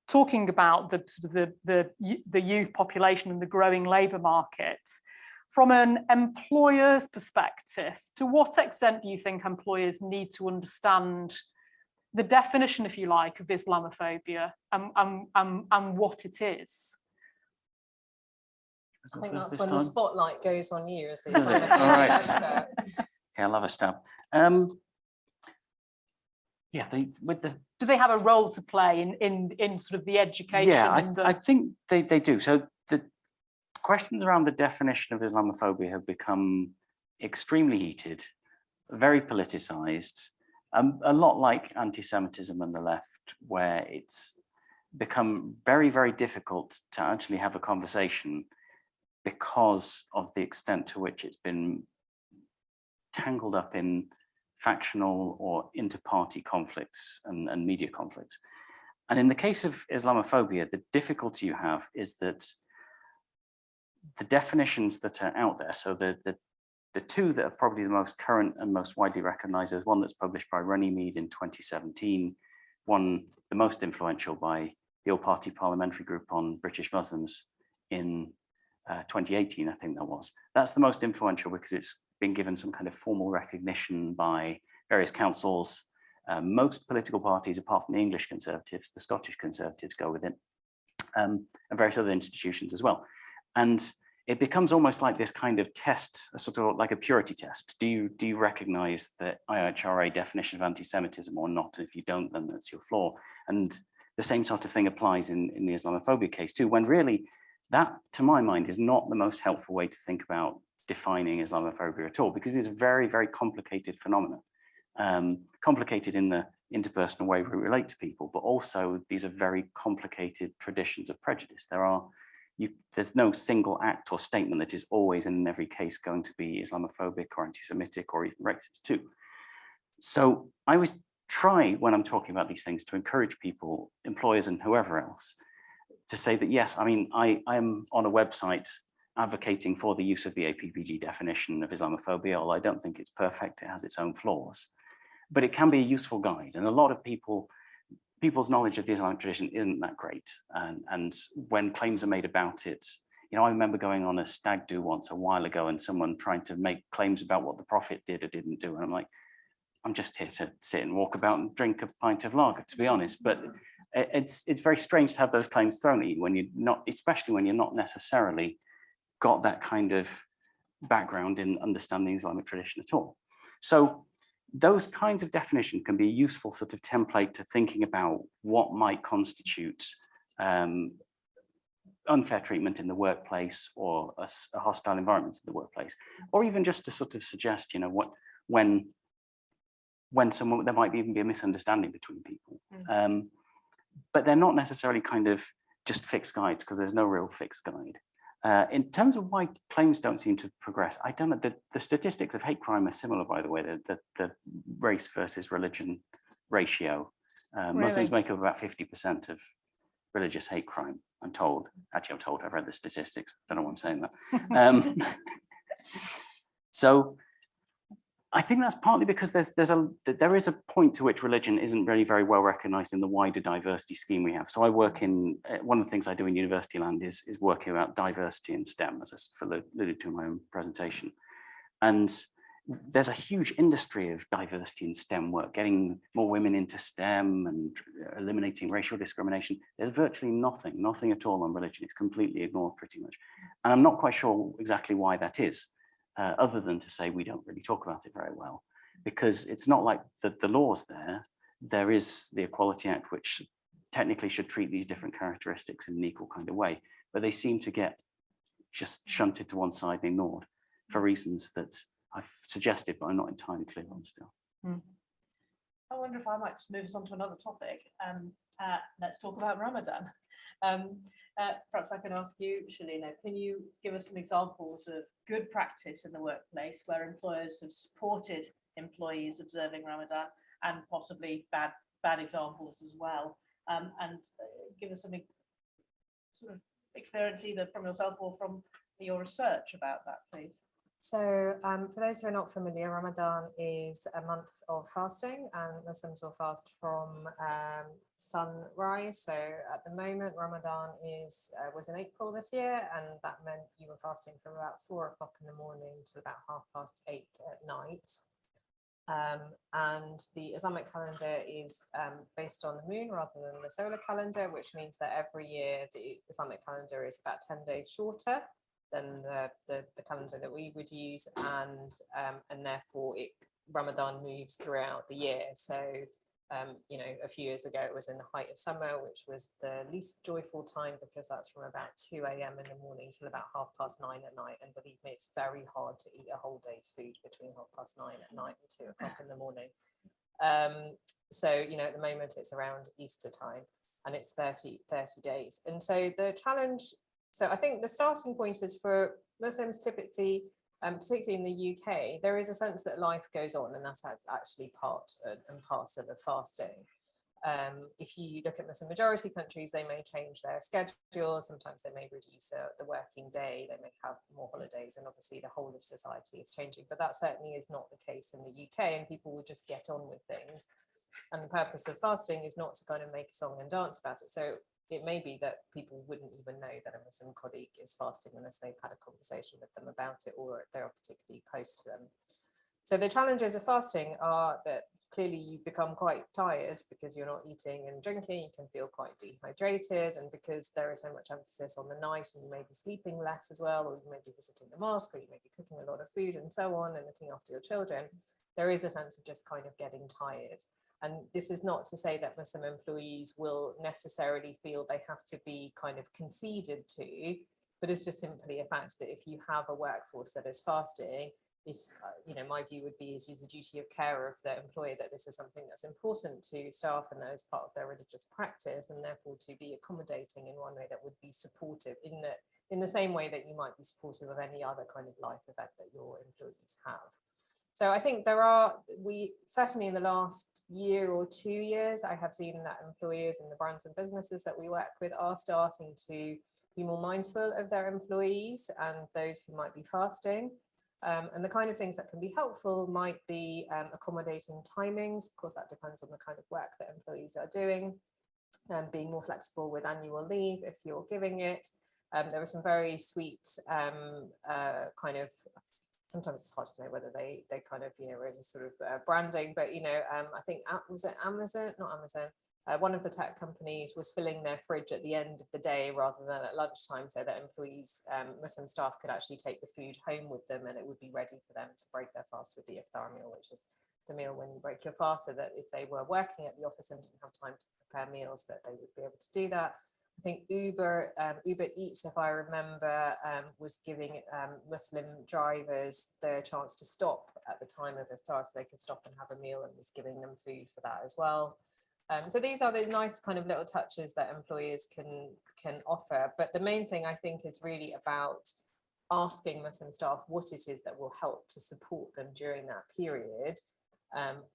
Speaker 1: talking about the youth population and the growing labour market from an employer's perspective. To what extent do you think employers need to understand the definition, if you like, of Islamophobia and what it is?
Speaker 3: I think that's when the spotlight goes on you as the
Speaker 2: All
Speaker 3: Islamophobia
Speaker 2: right.
Speaker 3: expert.
Speaker 2: Okay, I'll have a stab. Yeah,
Speaker 1: Do they have a role to play in sort of the education?
Speaker 2: yeah,
Speaker 1: and
Speaker 2: I think they do. So the questions around the definition of Islamophobia have become extremely heated, very politicized, a lot like anti-Semitism and the left, where it's become very, very difficult to actually have a conversation because of the extent to which it's been tangled up in factional or inter-party conflicts and media conflicts. And in the case of Islamophobia, the difficulty you have is that the definitions that are out there, so the two that are probably the most current and most widely recognized, is one that's published by Runnymede in 2017, one the most influential by the All-Party Parliamentary Group on British Muslims in 2018, I think that was. That's the most influential because it's been given some kind of formal recognition by various councils. Most political parties, apart from the English Conservatives, the Scottish Conservatives go with it, and various other institutions as well. And it becomes almost like this kind of test, a sort of like a purity test. Do you recognize the IHRA definition of anti-Semitism or not? If you don't, then that's your flaw. And the same sort of thing applies in the Islamophobia case too, when really that, to my mind, is not the most helpful way to think about defining Islamophobia at all, because it's a very, very complicated phenomenon. Complicated in the interpersonal way we relate to people, but also these are very complicated traditions of prejudice. There's no single act or statement that is always and in every case going to be Islamophobic or anti-Semitic or even racist too. So I always try, when I'm talking about these things, to encourage people, employers and whoever else, to say that yes, I mean, I'm on a website advocating for the use of the APPG definition of Islamophobia, although I don't think it's perfect, it has its own flaws, but it can be a useful guide. And a lot of people's knowledge of the Islamic tradition isn't that great. And when claims are made about it, you know, I remember going on a stag do once a while ago and someone trying to make claims about what the Prophet did or didn't do. And I'm like, I'm just here to sit and walk about and drink a pint of lager, to be honest. But it's very strange to have those claims thrown at you when you're not, especially when you're not necessarily got that kind of background in understanding Islamic tradition at all. So those kinds of definitions can be a useful sort of template to thinking about what might constitute unfair treatment in the workplace or a hostile environment in the workplace, or even just to sort of suggest, you know, what when someone, there might even be a misunderstanding between people. But they're not necessarily kind of just fixed guides, because there's no real fixed guide. In terms of why claims don't seem to progress, I don't know, the statistics of hate crime are similar, by the way, the race versus religion ratio. Muslims make up about 50% of religious hate crime, I'm told. Actually, I'm told, I've read the statistics, don't know why I'm saying that. So I think that's partly because there is a point to which religion isn't really very well recognized in the wider diversity scheme we have. So I work in, one of the things I do in university land is working about diversity in STEM, as I alluded to in my own presentation. And there's a huge industry of diversity in STEM work, getting more women into STEM and eliminating racial discrimination. There's virtually nothing at all on religion. It's completely ignored pretty much. And I'm not quite sure exactly why that is. Other than to say we don't really talk about it very well, because it's not like the law's there. There is the Equality Act, which technically should treat these different characteristics in an equal kind of way, but they seem to get just shunted to one side and ignored for reasons that I've suggested, but I'm not entirely clear on still.
Speaker 4: I wonder if I might just move us on to another topic. Let's talk about Ramadan. Perhaps I can ask you, Shelina, can you give us some examples of good practice in the workplace where employers have supported employees observing Ramadan, and possibly bad examples as well? And give us some sort of experience either from yourself or from your research about that, please.
Speaker 3: So for those who are not familiar, Ramadan is a month of fasting, and Muslims will fast from sunrise. So at the moment, Ramadan was in April this year, and that meant you were fasting from about 4 o'clock in the morning to about 8:30 at night. And the Islamic calendar is based on the moon rather than the solar calendar, which means that every year the Islamic calendar is about 10 days shorter than the calendar that we would use, and therefore Ramadan moves throughout the year. So you know, a few years ago it was in the height of summer, which was the least joyful time, because that's from about 2 a.m. in the morning till about 9:30 at night. And believe me, it's very hard to eat a whole day's food between 9:30 at night and 2 o'clock in the morning. So you know, at the moment it's around Easter time, and it's 30 days. And so the challenge, so I think the starting point is for Muslims typically, particularly in the UK, there is a sense that life goes on, and that's actually part and parcel of fasting. If you look at Muslim majority countries, they may change their schedule. Sometimes they may reduce the working day. They may have more holidays, and obviously the whole of society is changing. But that certainly is not the case in the UK, and people will just get on with things. And the purpose of fasting is not to kind of make a song and dance about it. So it may be that people wouldn't even know that a Muslim colleague is fasting unless they've had a conversation with them about it, or they're particularly close to them. So the challenges of fasting are that clearly you become quite tired because you're not eating and drinking. You can feel quite dehydrated, and because there is so much emphasis on the night, and you may be sleeping less as well, or you may be visiting the mosque, or you may be cooking a lot of food and so on, and looking after your children, there is a sense of just kind of getting tired. And this is not to say that Muslim employees will necessarily feel they have to be kind of conceded to, but it's just simply a fact that if you have a workforce that is fasting, is, you know, my view would be is a duty of care of the employer that this is something that's important to staff and that is part of their religious practice, and therefore to be accommodating in one way that would be supportive in the same way that you might be supportive of any other kind of life event that your employees have. So I think we certainly in the last year or 2 years, I have seen that employers and the brands and businesses that we work with are starting to be more mindful of their employees and those who might be fasting. And the kind of things that can be helpful might be accommodating timings. Of course, that depends on the kind of work that employees are doing, being more flexible with annual leave if you're giving it. There were some very sweet kind of, sometimes it's hard to know whether they kind of, you know, were just sort of branding, but, you know, I think, was it Amazon? Not Amazon. One of the tech companies was filling their fridge at the end of the day rather than at lunchtime, so that employees, Muslim staff, could actually take the food home with them, and it would be ready for them to break their fast with the iftar meal, which is the meal when you break your fast, so that if they were working at the office and didn't have time to prepare meals, that they would be able to do that. I think Uber Eats, if I remember, was giving Muslim drivers the chance to stop at the time of iftar, so they could stop and have a meal, and was giving them food for that as well. So these are the nice kind of little touches that employers can offer. But the main thing, I think, is really about asking Muslim staff what it is that will help to support them during that period,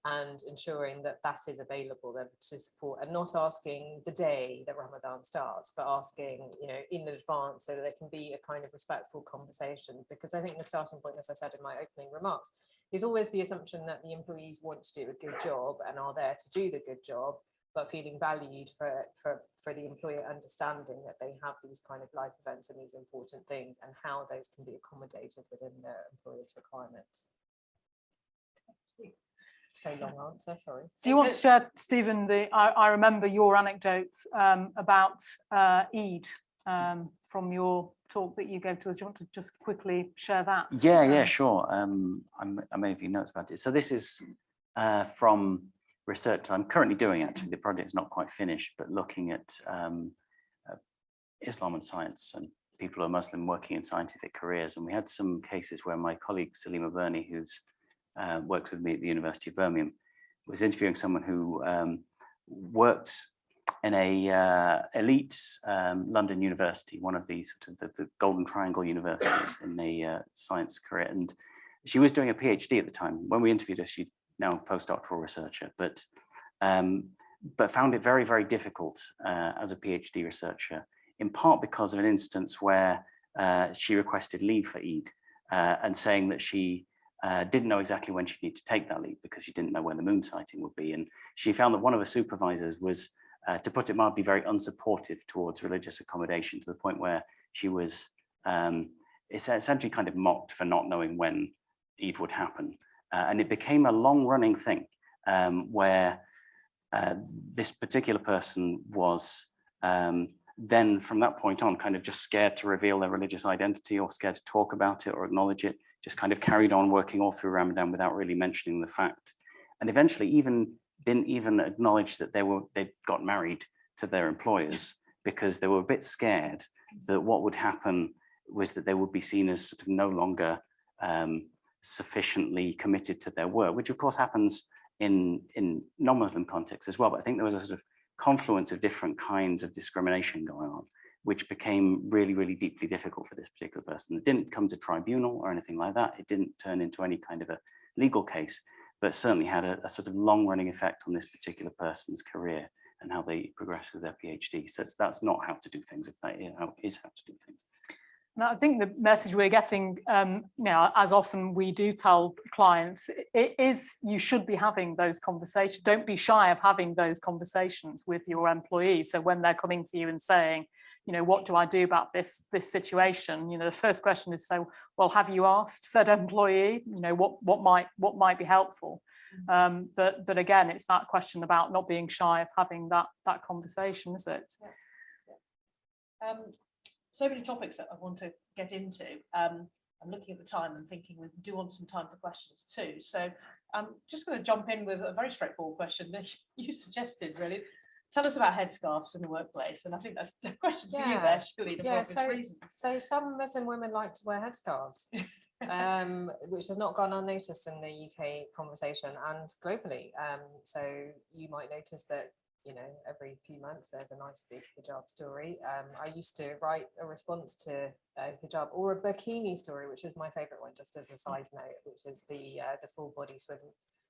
Speaker 3: and ensuring that that is available then to support, and not asking the day that Ramadan starts, but asking, you know, in advance, so that there can be a kind of respectful conversation. Because I think the starting point, as I said in my opening remarks, is always the assumption that the employees want to do a good job and are there to do the good job, but feeling valued for the employer understanding that they have these kind of life events and these important things, and how those can be accommodated within their employer's requirements. It's a very long answer, sorry.
Speaker 1: Do you want to share, Stephen, I remember your anecdotes about Eid from your talk that you gave to us. Do you want to just quickly share that?
Speaker 2: Yeah, sure. I may have notes about it. So this is from research I'm currently doing, actually, the project's not quite finished, but looking at Islam and science and people who are Muslim working in scientific careers. And we had some cases where my colleague Salima Birney, who's worked with me at the University of Birmingham, was interviewing someone who worked in a elite London university, one of the sort of the Golden Triangle universities in a science career. And she was doing a PhD at the time. When we interviewed her, she's now a postdoctoral researcher, but found it very, very difficult as a PhD researcher, in part because of an instance where she requested leave for Eid and saying that she didn't know exactly when she'd need to take that leave because she didn't know when the moon sighting would be. And she found that one of her supervisors was, to put it mildly, very unsupportive towards religious accommodation, to the point where she was essentially kind of mocked for not knowing when Eid would happen. And it became a long-running thing where this particular person was then, from that point on, kind of just scared to reveal their religious identity or scared to talk about it or acknowledge it, just kind of carried on working all through Ramadan without really mentioning the fact. And eventually didn't even acknowledge that they'd got married to their employers, because they were a bit scared that what would happen was that they would be seen as sort of no longer sufficiently committed to their work, which of course happens in non-Muslim contexts as well. But I think there was a sort of confluence of different kinds of discrimination going on, which became really, really deeply difficult for this particular person. It didn't come to tribunal or anything like that. It didn't turn into any kind of a legal case, but certainly had a sort of long-running effect on this particular person's career and how they progress with their PhD. So that's not how to do things, if that is how to do things.
Speaker 1: And I think the message we're getting, as often we do tell clients, it is you should be having those conversations. Don't be shy of having those conversations with your employees. So when they're coming to you and saying, what do I do about this situation? The first question is, so, well, have you asked said employee? What might be helpful? But again, it's that question about not being shy of having that conversation, is it?
Speaker 4: Yeah. So many topics that I want to get into. I'm looking at the time and thinking we do want some time for questions too. So I'm just going to jump in with a very straightforward question that you suggested, really. Tell us about headscarves in the workplace. And I think that's the question for you there, Shelina, for obvious reasons.
Speaker 3: So some Muslim women like to wear headscarves, which has not gone unnoticed in the UK conversation and globally. So you might notice that every few months there's a nice big hijab story. I used to write a response to a hijab or a bikini story, which is my favorite one, just as a side note, which is the full body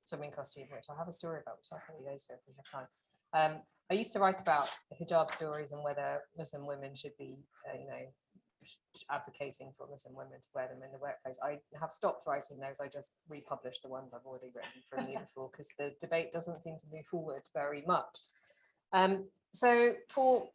Speaker 3: swimming costume, which I have a story about, which I'll tell you later if we have time. I used to write about hijab stories and whether Muslim women should be, advocating for Muslim women to wear them in the workplace. I have stopped writing those. I just republished the ones I've already written from the year before, because the debate doesn't seem to move forward very much. So for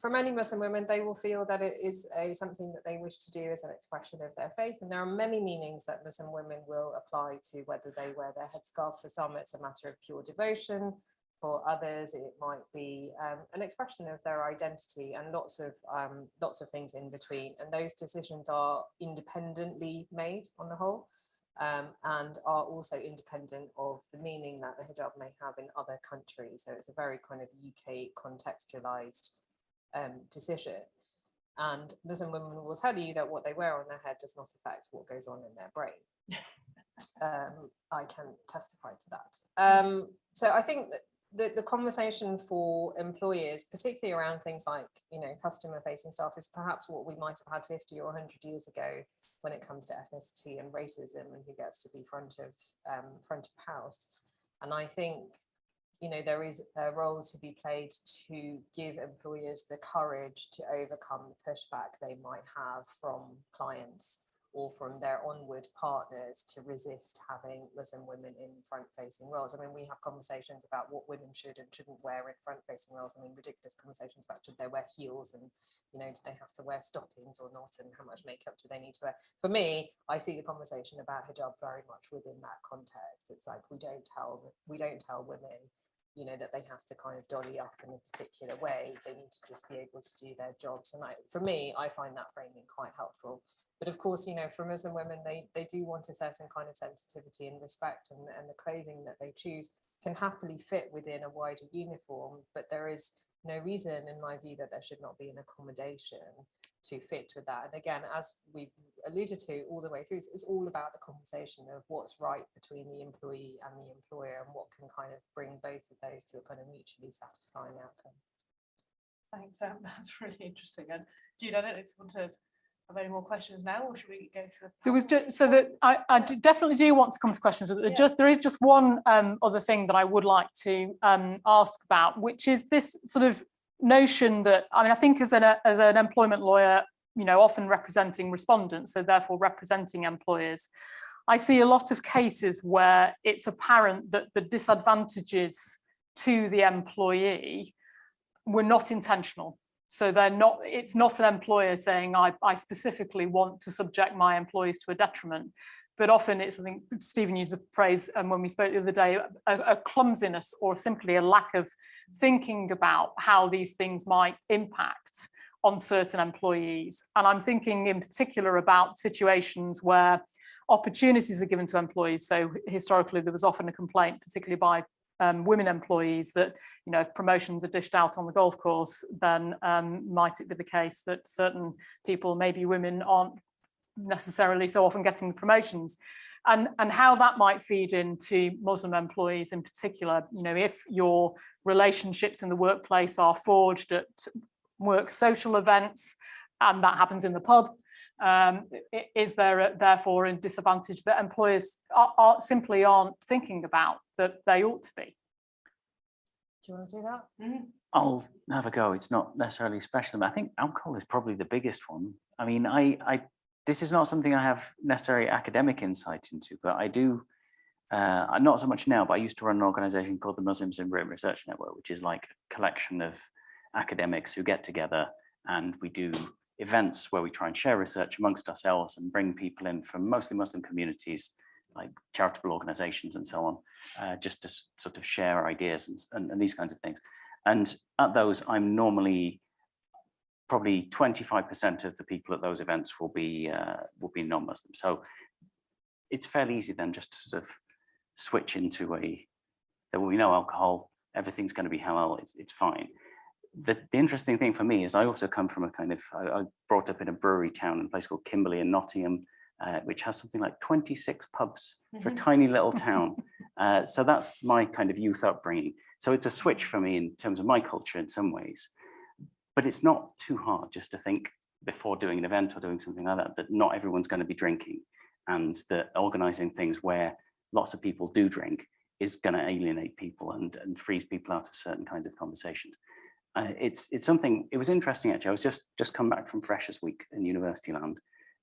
Speaker 3: many Muslim women, they will feel that it is something that they wish to do as an expression of their faith. And there are many meanings that Muslim women will apply to whether they wear their headscarf. For some, it's a matter of pure devotion. For others, it might be an expression of their identity, and lots of things in between. And those decisions are independently made on the whole, and are also independent of the meaning that the hijab may have in other countries. So it's a very kind of UK contextualized decision. And Muslim women will tell you that what they wear on their head does not affect what goes on in their brain. I can testify to that. So I think that the conversation for employers, particularly around things like, customer facing staff, is perhaps what we might have had 50 or 100 years ago when it comes to ethnicity and racism and who gets to be front of house. And I think, there is a role to be played to give employers the courage to overcome the pushback they might have from clients or from their onward partners to resist having Muslim women in front-facing roles. I mean, we have conversations about what women should and shouldn't wear in front-facing roles. I mean, ridiculous conversations about should they wear heels and, do they have to wear stockings or not, and how much makeup do they need to wear? For me, I see the conversation about hijab very much within that context. It's like we don't tell women, that they have to kind of dolly up in a particular way. They need to just be able to do their jobs. And for me, I find that framing quite helpful. But of course, for Muslim women, they do want a certain kind of sensitivity and respect, and the clothing that they choose can happily fit within a wider uniform, but there is no reason, in my view, that there should not be an accommodation to fit with that. And again, as we've alluded to all the way through, it's all about the conversation of what's right between the employee and the employer, and what can kind of bring both of those to a kind of mutually satisfying outcome.
Speaker 4: Thanks, that's really interesting. And Jude, I don't know if you want to have any more questions now, or should we go to the
Speaker 1: There was just so that definitely do want to come to questions.
Speaker 4: Yeah.
Speaker 1: There is just one other thing that I would like to ask about, which is this sort of notion that, I mean, I think as an employment lawyer, you know, often representing respondents, so therefore representing employers, I see a lot of cases where it's apparent that the disadvantages to the employee were not intentional. So they're not, it's not an employer saying, I specifically want to subject my employees to a detriment, but often it's, I think Stephen used the phrase when we spoke the other day, a clumsiness or simply a lack of thinking about how these things might impact on certain employees. And I'm thinking in particular about situations where opportunities are given to employees. So historically, there was often a complaint, particularly by women employees, that, you know, if promotions are dished out on the golf course, then might it be the case that certain people, maybe women, aren't necessarily so often getting the promotions, and how that might feed into Muslim employees in particular. You know, if your relationships in the workplace are forged at work social events, and that happens in the pub, is there therefore a disadvantage that employers simply aren't thinking about that they ought to be?
Speaker 3: Do you want to do that?
Speaker 4: Mm-hmm.
Speaker 2: I'll have a go. It's not necessarily special. I think alcohol is probably the biggest one. I mean, this is not something I have necessarily academic insight into, but I do, not so much now, but I used to run an organization called the Muslims in Britain Research Network, which is like a collection of academics who get together, and we do events where we try and share research amongst ourselves and bring people in from mostly Muslim communities, like charitable organizations and so on, just to sort of share ideas and these kinds of things. And at those, I'm normally probably 25% of the people at those events will be non-Muslim. So it's fairly easy then just to sort of switch into there will be no alcohol, everything's going to be halal, it's fine. The interesting thing for me is I also come from a kind of, I brought up in a brewery town in a place called Kimberley in Nottingham, which has something like 26 pubs for a tiny little town. So that's my kind of youth upbringing. So it's a switch for me in terms of my culture in some ways, but it's not too hard just to think before doing an event or doing something like that, that not everyone's going to be drinking, and that organizing things where lots of people do drink is going to alienate people and freeze people out of certain kinds of conversations. It's something, it was interesting actually. I was just come back from Freshers Week in university land.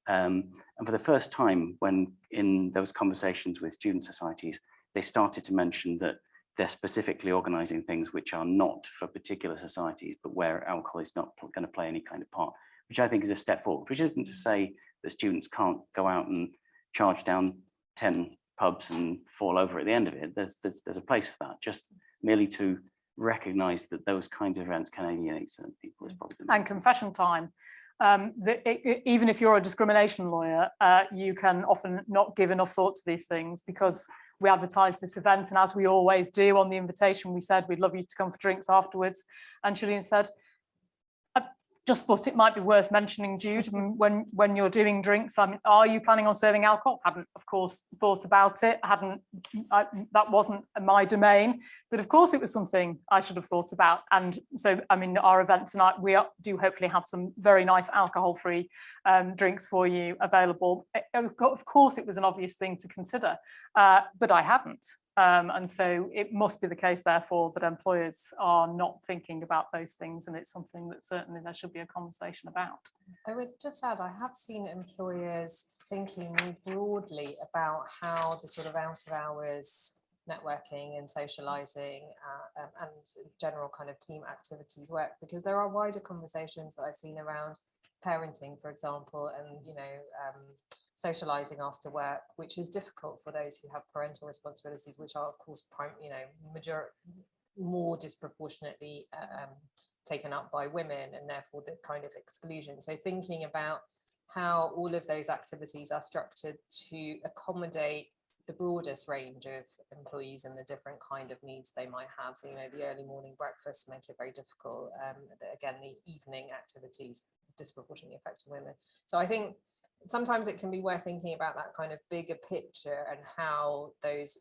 Speaker 2: And for the first time, when in those conversations with student societies, they started to mention that they're specifically organizing things which are not for particular societies, but where alcohol is not going to play any kind of part, which I think is a step forward, which isn't to say that students can't go out and charge down 10 pubs and fall over at the end of it. There's a place for that, just merely to recognize that those kinds of events can alienate certain people is probably.
Speaker 1: And confession time. Even if you're a discrimination lawyer, you can often not give enough thought to these things, because we advertised this event, and as we always do on the invitation, we said we'd love you to come for drinks afterwards. And Shelina said, I just thought it might be worth mentioning, Jude, when you're doing drinks, I mean, are you planning on serving alcohol? Hadn't, of course, thought about it. That wasn't my domain, but of course it was something I should have thought about. And so, I mean, our event tonight, we do hopefully have some very nice alcohol-free drinks for you available. Of course, it was an obvious thing to consider, but I hadn't. And so it must be the case, therefore, that employers are not thinking about those things, and it's something that certainly there should be a conversation about.
Speaker 3: I would just add, I have seen employers thinking more broadly about how the sort of out of hours networking and socializing and general kind of team activities work, because there are wider conversations that I've seen around parenting, for example, and, you know, socializing after work, which is difficult for those who have parental responsibilities, which are of course more disproportionately taken up by women, and therefore the kind of exclusion. So thinking about how all of those activities are structured to accommodate the broadest range of employees and the different kind of needs they might have. So, you know, the early morning breakfasts make it very difficult. Again, the evening activities disproportionately affecting women. So I think sometimes it can be worth thinking about that kind of bigger picture and how those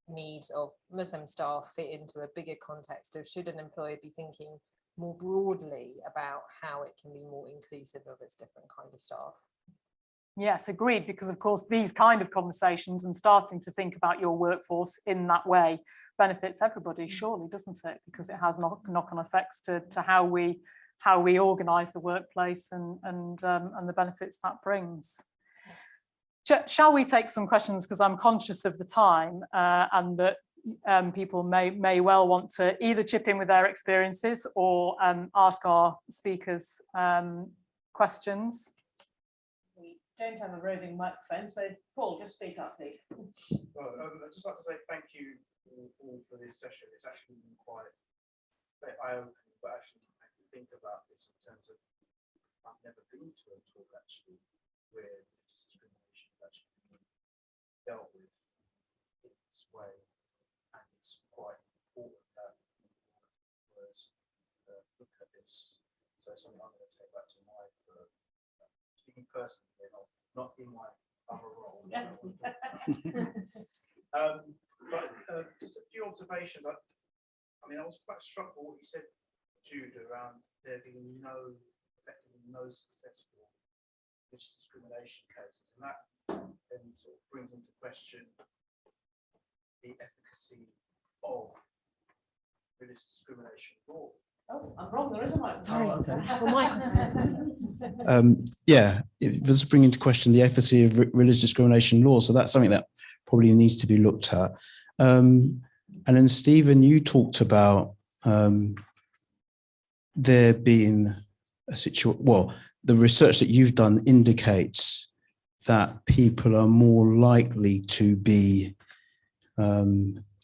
Speaker 3: needs of Muslim staff fit into a bigger context of should an employer be thinking more broadly about how it can be more inclusive of its different kind of staff.
Speaker 1: Yes, agreed, because of course these kind of conversations and starting to think about your workforce in that way benefits everybody, surely, doesn't it? Because it has knock-on effects to how we organise the workplace and the benefits that brings. Shall we take some questions, because I'm conscious of the time and that people may well want to either chip in with their experiences or ask our speakers questions.
Speaker 4: We don't have a roving microphone, so Paul, just speak up, please.
Speaker 5: Well, I'd just like to say thank you all for this session. It's actually been quite eye-opening, but actually I can think about this in terms of I've never been to a talk actually where discrimination is actually being dealt with in this way, and it's quite important that employers look at this. So it's something I'm going to take back to my speaking personally, not in my other role. But just a few observations. I mean, I was quite struck by what you said, Jude, around there being effectively no successful religious discrimination cases, and that then sort of brings into question the efficacy of religious discrimination law.
Speaker 4: Oh, I'm wrong. There is a microphone.
Speaker 6: Sorry,
Speaker 5: okay.
Speaker 6: I have a microphone.
Speaker 7: Yeah, it does bring into question the efficacy of religious discrimination law. So that's something that probably needs to be looked at. And then Stephen, you talked about there being a situation, well, the research that you've done indicates that people are more likely to be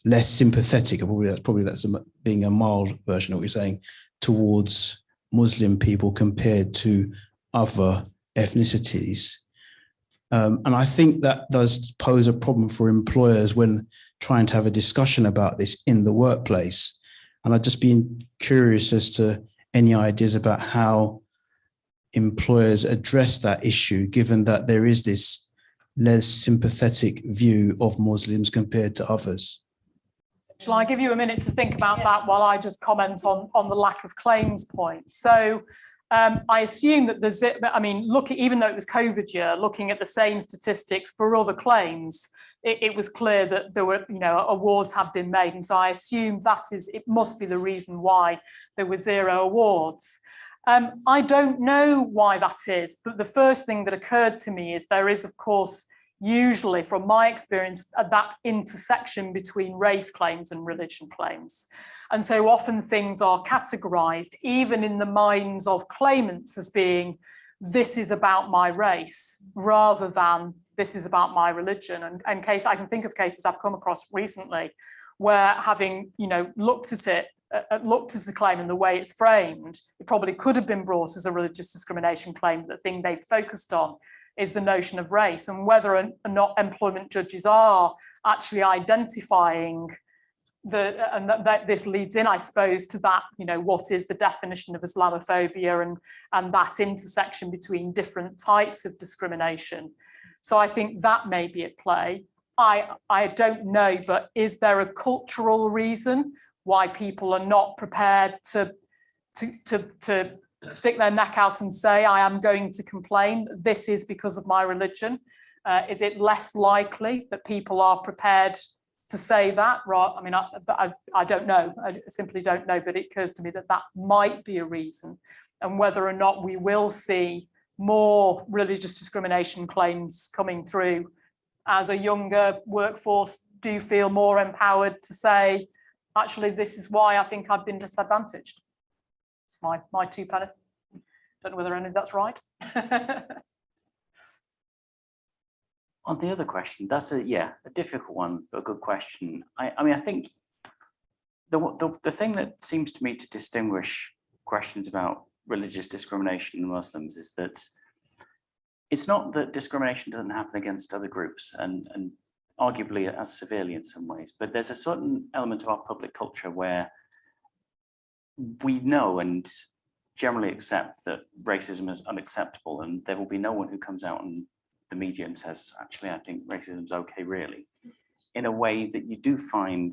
Speaker 7: less sympathetic, probably that's being a mild version of what you're saying, towards Muslim people compared to other ethnicities. And I think that does pose a problem for employers when trying to have a discussion about this in the workplace. And I'd just be curious as to any ideas about how employers address that issue, given that there is this less sympathetic view of Muslims compared to others.
Speaker 1: Shall I give you a minute to think about that while I just comment on the lack of claims point? So I assume that even though it was COVID year, looking at the same statistics for other claims, it was clear that there were, awards had been made. And so I assume it must be the reason why there were 0 awards. I don't know why that is, but the first thing that occurred to me is there is, of course, usually, from my experience, that intersection between race claims and religion claims. And so often things are categorized, even in the minds of claimants, as being, this is about my race, rather than this is about my religion. And I can think of cases I've come across recently where, having looked at the claim and the way it's framed, it probably could have been brought as a religious discrimination claim. The thing they've focused on is the notion of race, and whether or not employment judges are actually identifying that this leads in, I suppose, to that, what is the definition of Islamophobia and that intersection between different types of discrimination. So I think that may be at play. I don't know, but is there a cultural reason why people are not prepared to stick their neck out and say, I am going to complain, this is because of my religion? Is it less likely that people are prepared to say that? I mean, I don't know, I simply don't know, but it occurs to me that might be a reason. And whether or not we will see more religious discrimination claims coming through as a younger workforce do feel more empowered to say, actually, this is why I think I've been disadvantaged. My 2 pennies. Don't know whether any of that's right.
Speaker 2: On the other question, that's a difficult one, but a good question. I mean, I think the thing that seems to me to distinguish questions about religious discrimination in Muslims is that it's not that discrimination doesn't happen against other groups, and arguably as severely in some ways, but there's a certain element of our public culture where we know and generally accept that racism is unacceptable, and there will be no one who comes out in the media and says, actually, I think racism is okay, really. In a way that you do find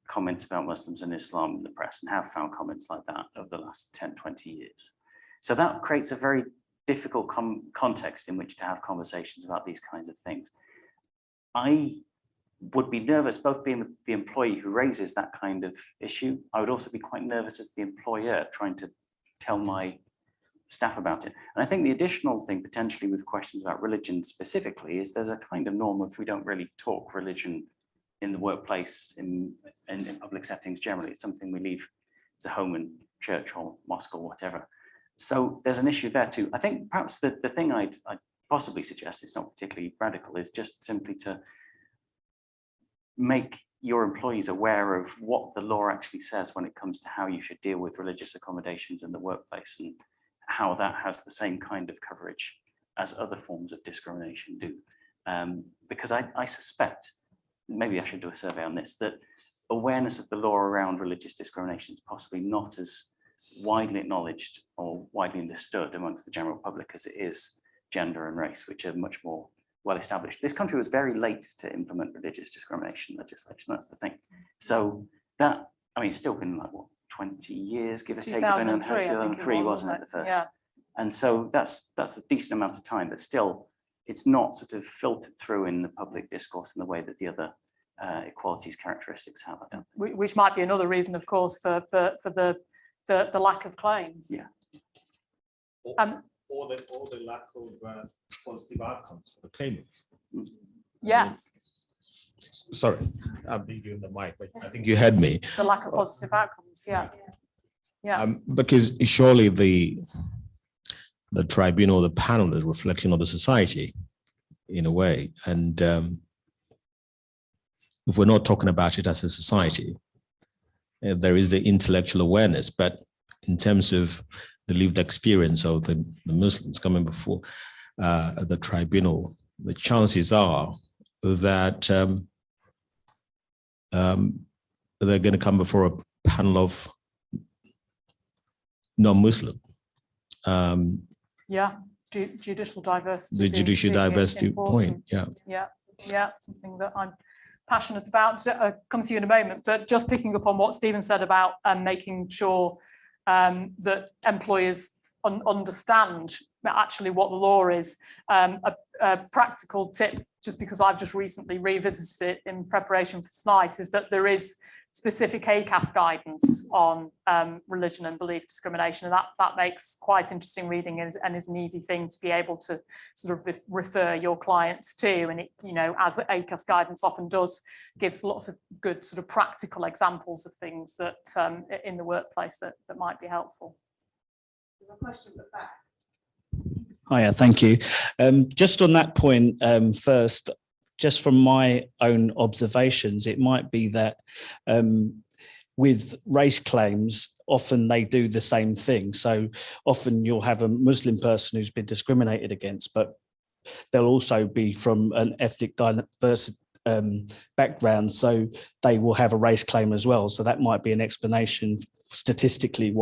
Speaker 2: comments about Muslims and Islam in the press, and have found comments like that over the last 10, 20 years. So that creates a very difficult context in which to have conversations about these kinds of things. I would be nervous, both being the employee who raises that kind of issue. I would also be quite nervous as the employer trying to tell my staff about it. And I think the additional thing potentially with questions about religion specifically is there's a kind of norm of we don't really talk religion in the workplace, in public settings generally. It's something we leave to home and church or mosque or whatever. So there's an issue there too. I think perhaps the thing I'd possibly suggest, it's not particularly radical, is just simply to make your employees aware of what the law actually says when it comes to how you should deal with religious accommodations in the workplace, and how that has the same kind of coverage as other forms of discrimination do. Because I suspect, maybe I should do a survey on this, that awareness of the law around religious discrimination is possibly not as widely acknowledged or widely understood amongst the general public as it is gender and race, which are much more well established. This country was very late to implement religious discrimination legislation. That's the thing. So that, I mean, it's still been like, what, 20 years, give or take, 2003, wasn't it, the first?
Speaker 1: Yeah.
Speaker 2: And so that's a decent amount of time, but still, it's not sort of filtered through in the public discourse in the way that the other equalities characteristics have, I don't think.
Speaker 1: Which might be another reason, of course, for the lack of claims.
Speaker 2: Yeah.
Speaker 8: Or the lack of positive outcomes for the claimants.
Speaker 1: Yes,
Speaker 8: Sorry, I'm giving the mic, but I think you heard me.
Speaker 1: the lack of positive outcomes, yeah. Yeah.
Speaker 8: Because surely the tribunal, the panel is a reflection of the society in a way. And if we're not talking about it as a society, there is the intellectual awareness, but in terms of the lived experience of the Muslims coming before the tribunal, the chances are that they're going to come before a panel of non-Muslim.
Speaker 1: Yeah, judicial diversity.
Speaker 8: The judicial
Speaker 1: being
Speaker 8: diversity
Speaker 1: important.
Speaker 8: point, yeah.
Speaker 1: Yeah, something that I'm passionate about. I'll come to you in a moment, but just picking up on what Stephen said about making sure that employers understand actually what the law is. A practical tip, just because I've just recently revisited it in preparation for tonight, is that there is specific ACAS guidance on religion and belief discrimination, and that makes quite interesting reading and is an easy thing to be able to sort of refer your clients to. And it, you know, as ACAS guidance often does, gives lots of good sort of practical examples of things that in the workplace that might be helpful.
Speaker 4: There's a question at the back.
Speaker 9: Hiya, thank you. Just on that point, first, just from my own observations, it might be that with race claims, often they do the same thing. So often you'll have a Muslim person who's been discriminated against, but they'll also be from an ethnic diverse background, so they will have a race claim as well. So that might be an explanation statistically,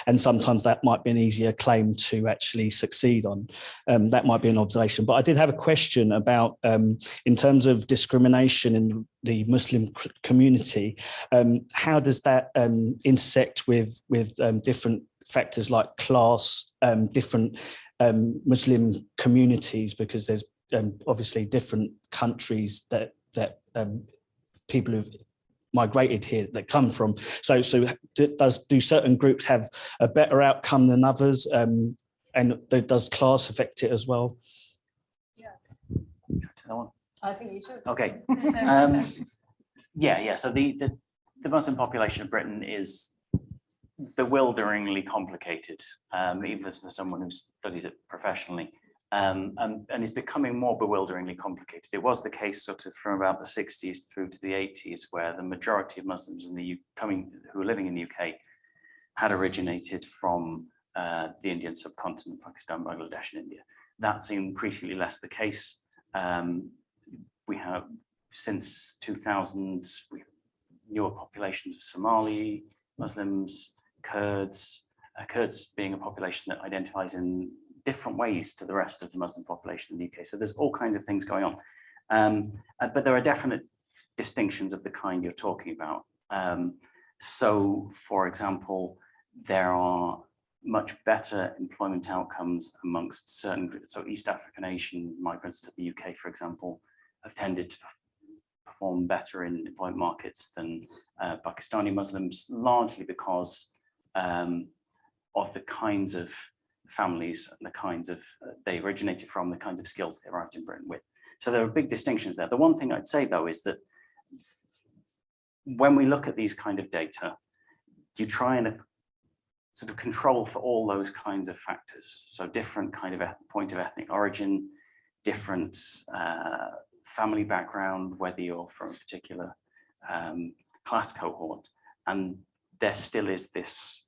Speaker 9: and sometimes that might be an easier claim to actually succeed on. That might be an observation. But I did have a question about, in terms of discrimination in the Muslim community, how does that intersect with different factors like class, different Muslim communities, because there's obviously different countries that people who've migrated here that come from. So do certain groups have a better outcome than others, and does class affect it as well?
Speaker 3: I think you should.
Speaker 2: Okay. Yeah. So the Muslim population of Britain is bewilderingly complicated, even for someone who studies it professionally. And is becoming more bewilderingly complicated. It was the case sort of from about the 60s through to the 80s, where the majority of Muslims in the who are living in the UK had originated from the Indian subcontinent, Pakistan, Bangladesh, and India. That's increasingly less the case. We have since 2000, newer populations of Somali Muslims, Kurds, Kurds being a population that identifies in different ways to the rest of the Muslim population in the UK. So there's all kinds of things going on. But there are definite distinctions of the kind you're talking about. So, for example, there are much better employment outcomes amongst certain groups. So East African Asian migrants to the UK, for example, have tended to perform better in employment markets than Pakistani Muslims, largely because of the kinds of families and the kinds of, they originated from, the kinds of skills they arrived in Britain with. So there are big distinctions there. The one thing I'd say though is that when we look at these kind of data, you try and sort of control for all those kinds of factors. So different kind of point of ethnic origin, different family background, whether you're from a particular class cohort, and there still is this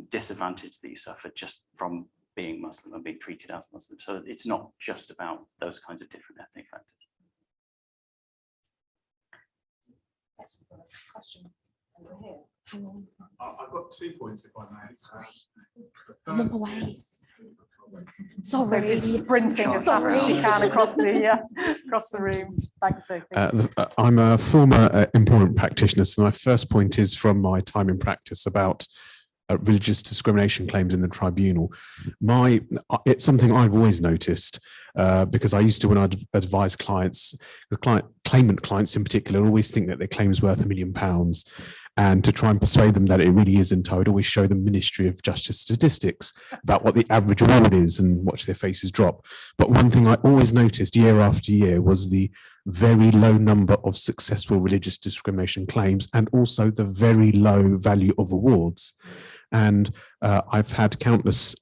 Speaker 2: disadvantage that you suffer just from being Muslim and being treated as Muslim. So it's not just about those kinds of different ethnic factors.
Speaker 4: Yes, we've got a question over here.
Speaker 5: I've got 2 points, if I may.
Speaker 10: Sorry.
Speaker 5: The
Speaker 10: I'm on
Speaker 5: first
Speaker 10: my way.
Speaker 5: is-
Speaker 10: Sorry.
Speaker 1: Sophie's sprinting as fast as she can across the room. Thanks, Sophie.
Speaker 6: I'm a former employment practitioner, so my first point is from my time in practice about religious discrimination claims in the tribunal. It's something I've always noticed because I used to, when I'd advise clients, claimant clients in particular, always think that their claim's worth £1 million. And to try and persuade them that it really isn't, I would always show them Ministry of Justice statistics about what the average award is and watch their faces drop. But one thing I always noticed year after year was the very low number of successful religious discrimination claims and also the very low value of awards. And I've had countless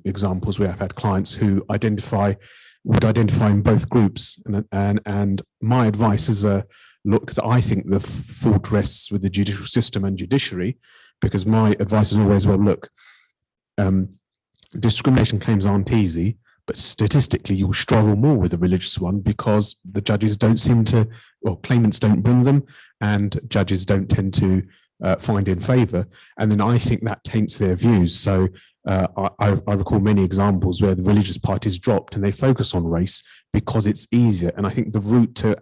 Speaker 6: examples where I've had clients who would identify in both groups. And my advice is look, because I think the fault rests with the judicial system and judiciary, because my advice is always, well, look, discrimination claims aren't easy, but statistically you'll struggle more with a religious one because the judges don't seem to, well, claimants don't bring them and judges don't tend to find in favour. And then I think that taints their views. So I recall many examples where the religious parties dropped and they focus on race because it's easier. And I think the route to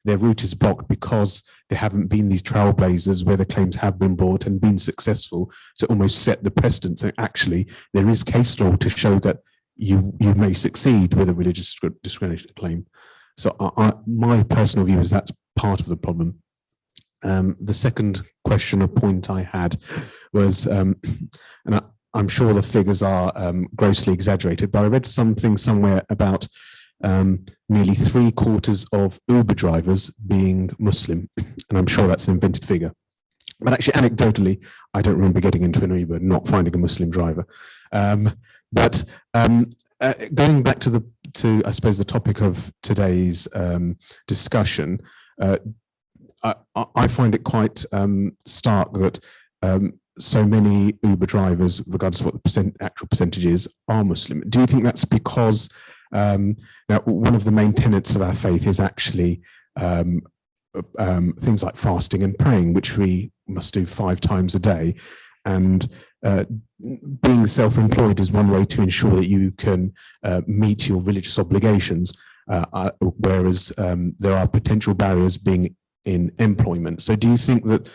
Speaker 6: their route is blocked because there haven't been these trailblazers where the claims have been brought and been successful to almost set the precedent. So actually there is case law to show that you may succeed with a religious discrimination claim. So my personal view is that's part of the problem. The second question or point I had was, and I'm sure the figures are grossly exaggerated, but I read something somewhere about nearly 3/4 of Uber drivers being Muslim, and I'm sure that's an invented figure. But actually, anecdotally, I don't remember getting into an Uber, not finding a Muslim driver. But going back to I suppose the topic of today's discussion. I find it quite stark that so many Uber drivers, regardless of what the actual percentage is, are Muslim. Do you think that's because now one of the main tenets of our faith is actually things like fasting and praying, which we must do 5 times a day, and being self-employed is one way to ensure that you can meet your religious obligations, whereas there are potential barriers being in employment. So do you think that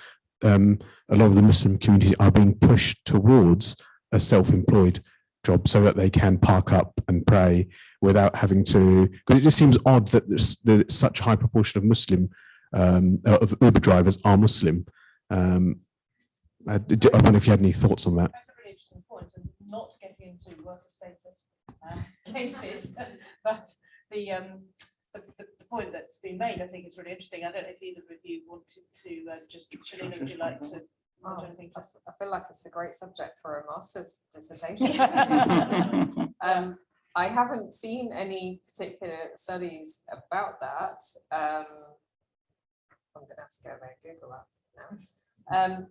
Speaker 6: a lot of the Muslim community are being pushed towards a self-employed job so that they can park up and pray without having to, because it just seems odd that there's such a high proportion of of Uber drivers are Muslim. I wonder if you had any thoughts on that.
Speaker 4: That's a really interesting point, and not getting into worker status cases, but the point that's been made, I think, is really interesting. I don't know if either of you wanted to just, Shelina, would you like to?
Speaker 3: I feel like it's a great subject for a master's dissertation. I haven't seen any particular studies about that. I'm going to have to go away and Google that now.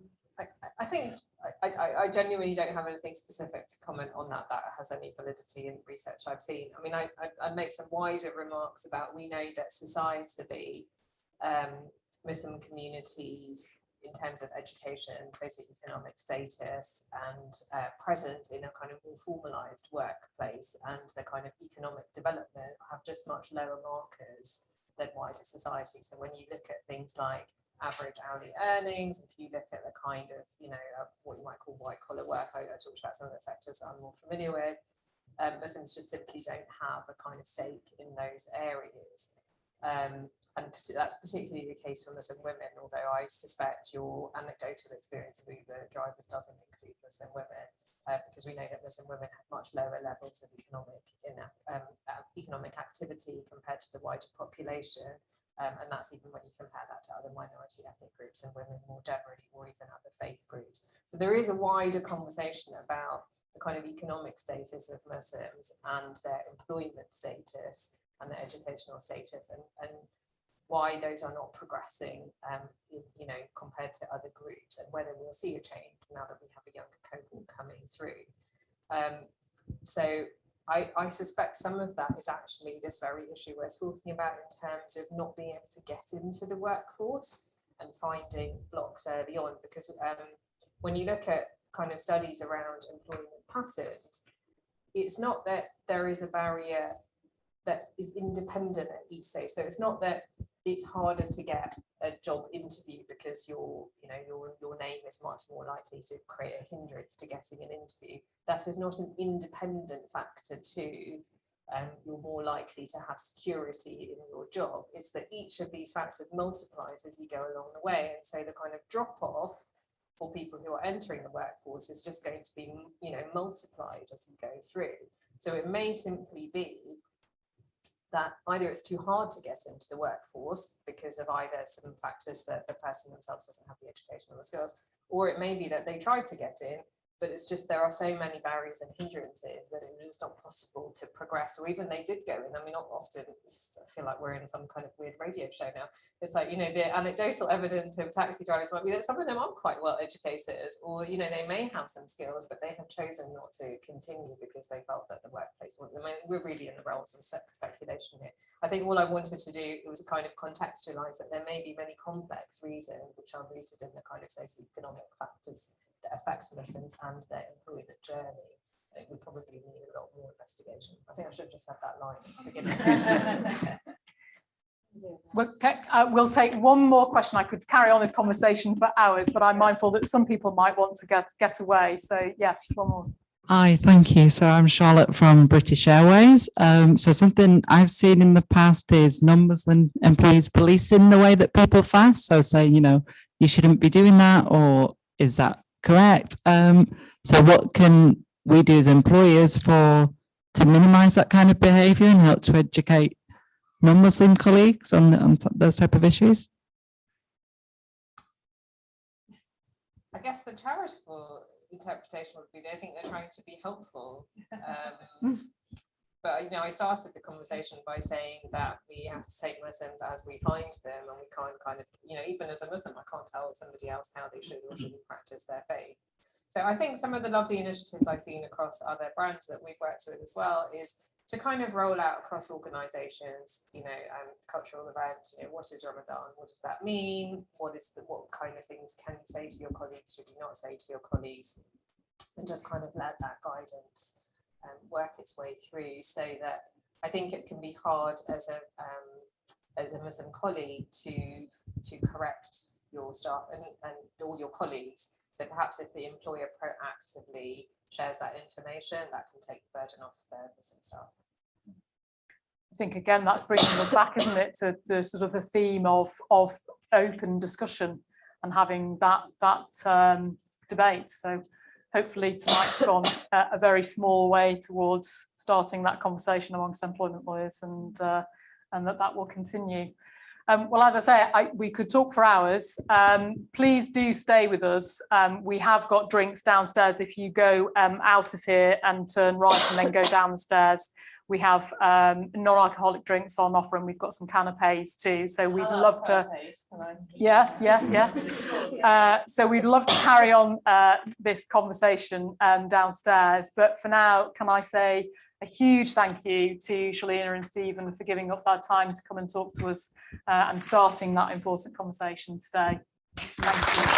Speaker 3: I think I genuinely don't have anything specific to comment on that has any validity in research I've seen. I mean, I'd make some wider remarks about, we know that societally, Muslim communities in terms of education, socioeconomic status, and present in a kind of more formalized workplace and the kind of economic development have just much lower markers than wider society. So when you look at things like average hourly earnings, if you look at the kind of, what you might call white collar work, I talked about some of the sectors I'm more familiar with, Muslims just simply don't have a kind of stake in those areas. And that's particularly the case for Muslim women, although I suspect your anecdotal experience of Uber drivers doesn't include Muslim women, because we know that Muslim women have much lower levels of economic activity compared to the wider population. And that's even when you compare that to other minority ethnic groups and women more generally, or even other faith groups. So there is a wider conversation about the kind of economic status of Muslims and their employment status and their educational status, and why those are not progressing, compared to other groups, and whether we'll see a change now that we have a younger cohort coming through. So I suspect some of that is actually this very issue we're talking about in terms of not being able to get into the workforce and finding blocks early on, because when you look at kind of studies around employment patterns, it's not that there is a barrier that is independent at each stage. So it's not that it's harder to get a job interview because your name is much more likely to create a hindrance to getting an interview. That is not an independent factor to you're more likely to have security in your job. It's that each of these factors multiplies as you go along the way, and so the kind of drop off for people who are entering the workforce is just going to be multiplied as you go through. So it may simply be that either it's too hard to get into the workforce because of either some factors that the person themselves doesn't have the education or the skills, or it may be that they tried to get in, but it's just there are so many barriers and hindrances that it was just not possible to progress, or even they did go in. I mean, not often, I feel like we're in some kind of weird radio show now. It's like, the anecdotal evidence of taxi drivers might be that some of them are quite well educated, or, they may have some skills, but they have chosen not to continue because they felt that the workplace wasn't. I mean, we're really in the realms of speculation here. I think all I wanted to do, it was a kind of contextualize that there may be many complex reasons which are rooted in the kind of socioeconomic factors that affect Muslims and their employment journey. It would probably need a lot more investigation. I think I should have just said that line at the beginning.
Speaker 1: We'll take one more question. I could carry on this conversation for hours, but I'm mindful that some people might want to get away. So yes, one more.
Speaker 11: Hi, thank you. So I'm Charlotte from British Airways. So something I've seen in the past is non-Muslim employees policing the way that people fast. So saying, you shouldn't be doing that, or is that correct? So what can we do as employers to minimize that kind of behavior and help to educate non-Muslim colleagues on those type of issues?
Speaker 3: I guess the charitable interpretation would be, I think they're trying to be helpful. But I started the conversation by saying that we have to take Muslims as we find them, and we can't kind of, even as a Muslim, I can't tell somebody else how they should or shouldn't practice their faith. So I think some of the lovely initiatives I've seen across other brands that we've worked with as well is to kind of roll out across organisations, cultural events. What is Ramadan? What does that mean? What kind of things can you say to your colleagues? Should you not say to your colleagues? And just kind of let that guidance work its way through, so that I think it can be hard as a Muslim colleague to correct your staff and all your colleagues. So perhaps if the employer proactively shares that information, that can take the burden off their Muslim staff.
Speaker 1: I think again that's bringing us back, isn't it, to the sort of the theme of open discussion and having that debate. So hopefully tonight's gone a very small way towards starting that conversation amongst employment lawyers, and that will continue. Well, as I say, we could talk for hours. Please do stay with us. We have got drinks downstairs if you go out of here and turn right and then go down the stairs. We have non-alcoholic drinks on offer, and we've got some canapes too. So we'd love to. Yes. So we'd love to carry on this conversation downstairs. But for now, can I say a huge thank you to Shelina and Stephen for giving up their time to come and talk to us and starting that important conversation today. Thank you.